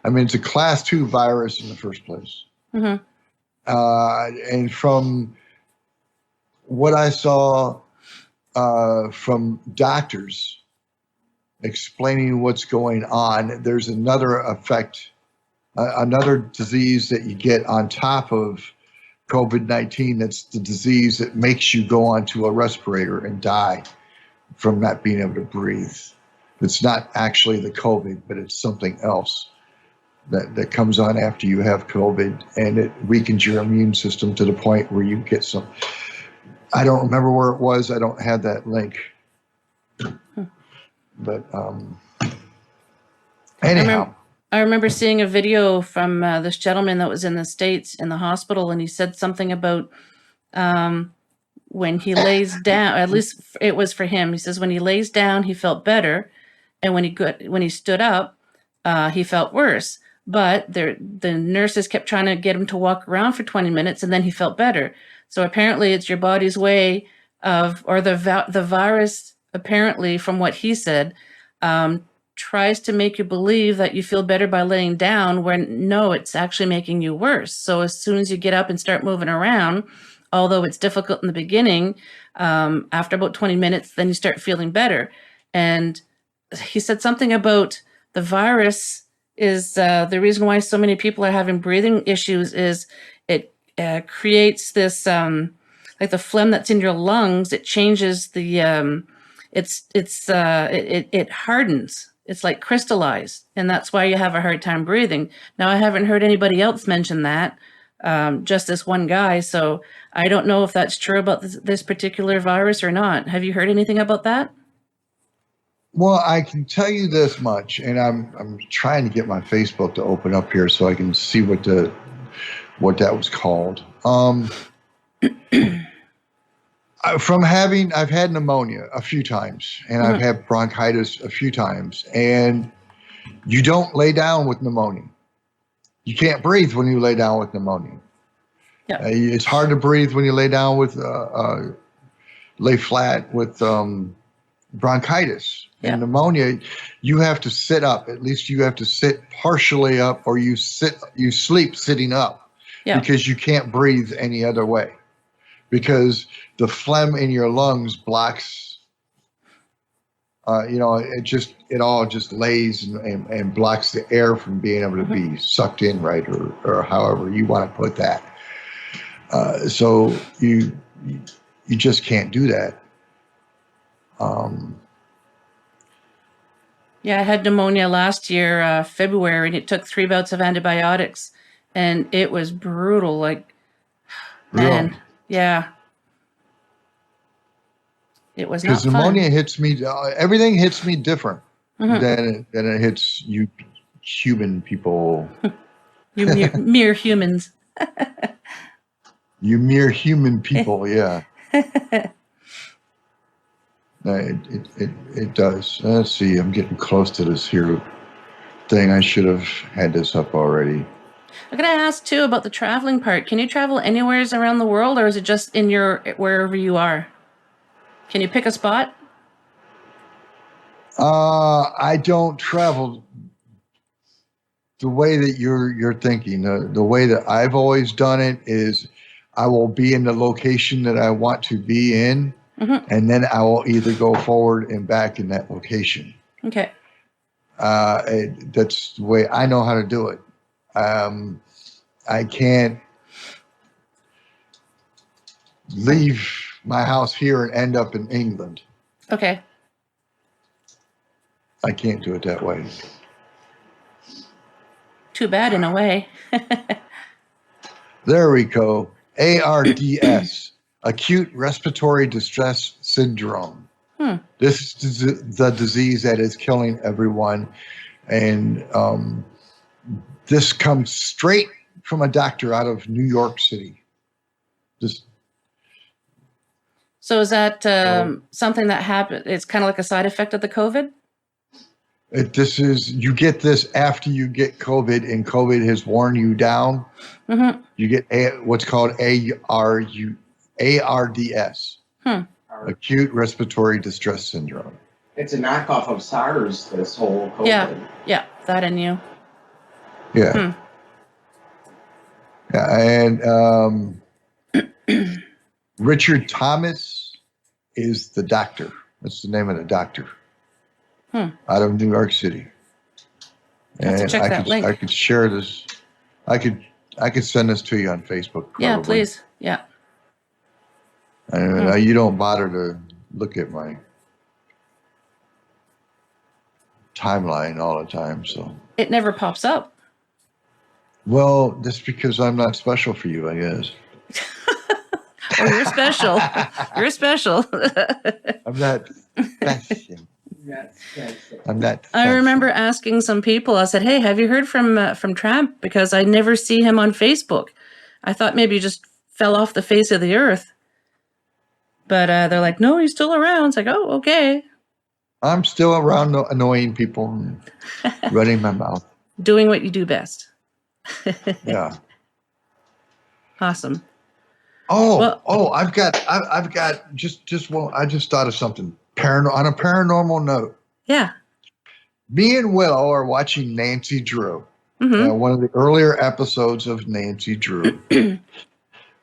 I mean, it's a class 2 virus in the first place. Mm-hmm. And from what I saw from doctors explaining what's going on, there's another effect, another disease that you get on top of COVID-19. That's the disease that makes you go onto a respirator and die from not being able to breathe. It's not actually the COVID, but it's something else that comes on after you have COVID, and it weakens your immune system to the point where you get some. I don't remember where it was. I don't have that link. But anyhow. I remember seeing a video from this gentleman that was in the States in the hospital, and he said something about when he lays down, at least it was for him. He says when he lays down, he felt better. And when he stood up, he felt worse. But the nurses kept trying to get him to walk around for 20 minutes, and then he felt better. So apparently it's your body's way of, or the virus, apparently from what he said, tries to make you believe that you feel better by laying down, when no, it's actually making you worse. So as soon as you get up and start moving around, although it's difficult in the beginning, after about 20 minutes, then you start feeling better. And he said something about the virus is the reason why so many people are having breathing issues is it creates this, like the phlegm that's in your lungs, it changes the, it hardens. It's like crystallized, and that's why you have a hard time breathing. Now, I haven't heard anybody else mention that, just this one guy. So I don't know if that's true about this particular virus or not. Have you heard anything about that? Well, I can tell you this much, and I'm trying to get my Facebook to open up here so I can see what that was called. I've had pneumonia a few times, and I've had bronchitis a few times, and you don't lay down with pneumonia. You can't breathe when you lay down with pneumonia. Yeah. It's hard to breathe when you lay down with, lay flat with bronchitis. Yeah. And pneumonia, you have to sit up. At least you have to sit partially up, or you sleep sitting up, because you can't breathe any other way. Because the phlegm in your lungs blocks it all just lays and blocks the air from being able to be sucked in right, or however you want to put that. So you just can't do that. Yeah, I had pneumonia last year, February, and it took 3 bouts of antibiotics, and it was brutal. Like, man, Really? yeah, it was not Because fun. pneumonia hits me, everything hits me different than it hits you human people. You mere humans. You mere human people, yeah. It does. Let's see, I'm getting close to this here thing. I should have had this up already. I'm gonna ask too about the traveling part. Can you travel anywhere around the world, or is it just in wherever you are? Can you pick a spot? I don't travel the way that you're thinking. The way that I've always done it is I will be in the location that I want to be in, and then I will either go forward and back in that location. Okay. That's the way I know how to do it. I can't leave my house here and end up in England. Okay. I can't do it that way. Too bad in a way. There we go. ARDS, acute respiratory distress syndrome. This is the disease that is killing everyone. And this comes straight from a doctor out of New York City. So is that something that happened? It's kind of like a side effect of the COVID? You get this after you get COVID, and COVID has worn you down. You get what's called ARDS, acute respiratory distress syndrome. It's a knockoff of SARS, this whole COVID. Yeah, that and you. Yeah. Yeah, and Richard Thomas is the doctor. That's the name of the doctor. Out of New York City. And I could share this. I could send this to you on Facebook. Probably. Yeah, please. Yeah. And you don't bother to look at my timeline all the time, so it never pops up. Well, that's because I'm not special for you, I guess. Oh, you're special. You're special. I'm not special. I'm not. I remember asking some people. I said, "Hey, have you heard from Tramp? Because I never see him on Facebook. I thought maybe he just fell off the face of the earth." But they're like, "No, he's still around." It's like, "Oh, okay." I'm still around annoying people and running my mouth. Doing what you do best. Yeah. Awesome. I've got just well, I just thought of something on a paranormal note. Yeah. Me and Will are watching Nancy Drew, one of the earlier episodes of Nancy Drew.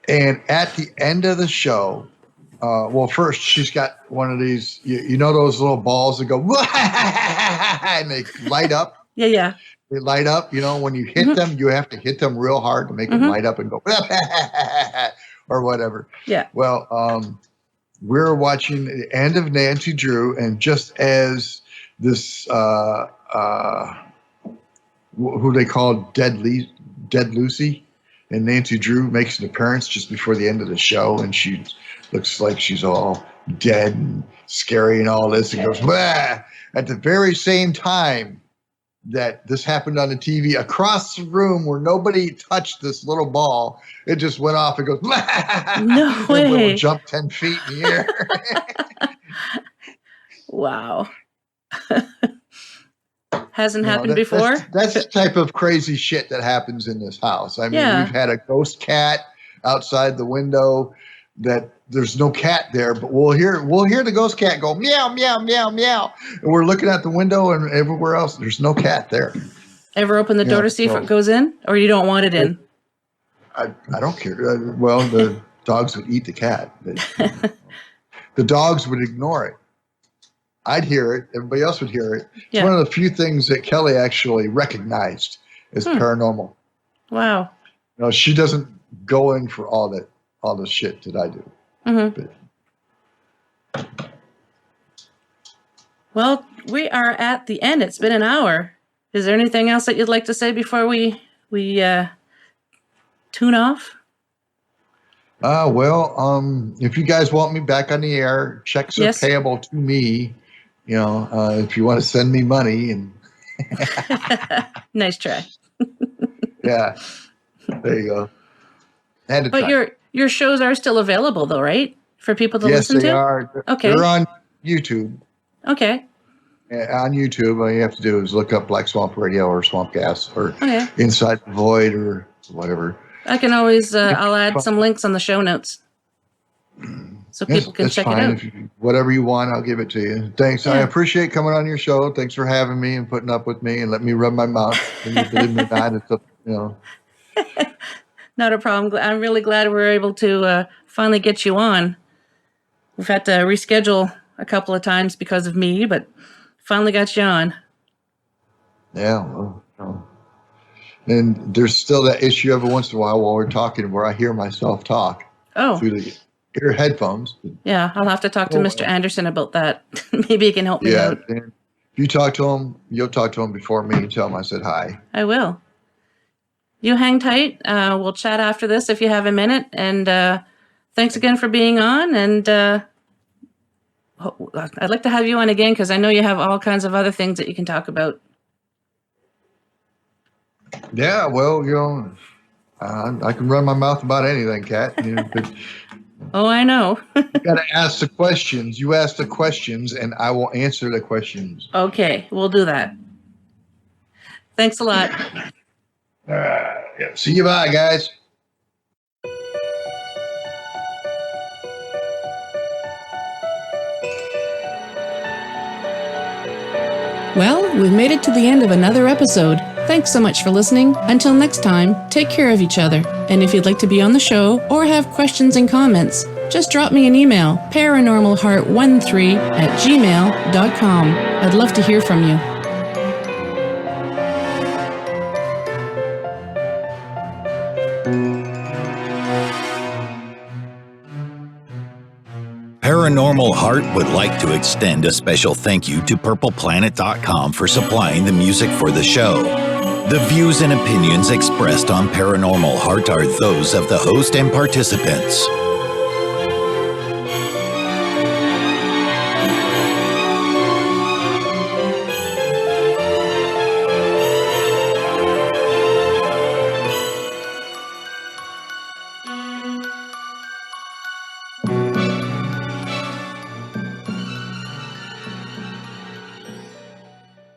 And at the end of the show, first she's got one of these, you know, those little balls that go, and they light up. Yeah. They light up, you know, when you hit them, you have to hit them real hard to make them light up and go, or whatever. Yeah. Well, we're watching the end of Nancy Drew, and just as this, who they call Dead Lucy, and Nancy Drew makes an appearance just before the end of the show, and she looks like she's all dead and scary and all this, and goes, bah! At the very same time that this happened on the TV, across the room where nobody touched this little ball, it just went off and goes, bah! No way. And Will jumped 10 feet in the air. Wow. Hasn't happened before? That's the type of crazy shit that happens in this house. I mean, we've had a ghost cat outside the window that there's no cat there, but we'll hear the ghost cat go meow, meow, meow, meow. And we're looking out the window, and everywhere else, there's no cat there. Ever open the door to see if it goes in, or you don't want it in? I don't care. Well, the dogs would eat the cat. The dogs would ignore it. I'd hear it. Everybody else would hear it. It's Yeah. one of the few things that Kelly actually recognized as paranormal. Wow. You know, she doesn't go in for all the shit that I do. Mm-hmm. But, Well, we are at the end. It's been an hour. Is there anything else that you'd like to say before we tune off? If you guys want me back on the air, checks are payable to me. You know, if you want to send me money and Nice try. yeah, there you go. But your shows are still available though, right? For people to listen to? Yes, they are. Okay. They're on YouTube. Okay. On YouTube, all you have to do is look up Black Swamp Radio or Swamp Gas or Inside the Void or whatever. I can always, I'll add some links on the show notes so people can check it out. Whatever you want, I'll give it to you. Thanks. I appreciate coming on your show. Thanks for having me and putting up with me and letting me run my mouth. And you believe me or not, it's Not a problem. I'm really glad we were able to finally get you on. We've had to reschedule a couple of times because of me, but finally got you on. Yeah. Well, and there's still that issue every once in a while we're talking where I hear myself talk through the ear headphones. Yeah, I'll have to talk to Mr. Anderson about that. Maybe he can help me out. If you talk to him, you'll talk to him before me and tell him I said hi. I will. You hang tight. We'll chat after this if you have a minute. And thanks again for being on. And I'd like to have you on again because I know you have all kinds of other things that you can talk about. Yeah, well, I can run my mouth about anything, Kat. But oh, I know. you got to ask the questions. You ask the questions, and I will answer the questions. Okay, we'll do that. Thanks a lot. See you, bye, guys. Well, we've made it to the end of another episode. Thanks so much for listening. Until next time, take care of each other. And if you'd like to be on the show or have questions and comments, just drop me an email, paranormalheart13@gmail.com. I'd love to hear from you. Paranormal Heart would like to extend a special thank you to PurplePlanet.com for supplying the music for the show. The views and opinions expressed on Paranormal Heart are those of the host and participants.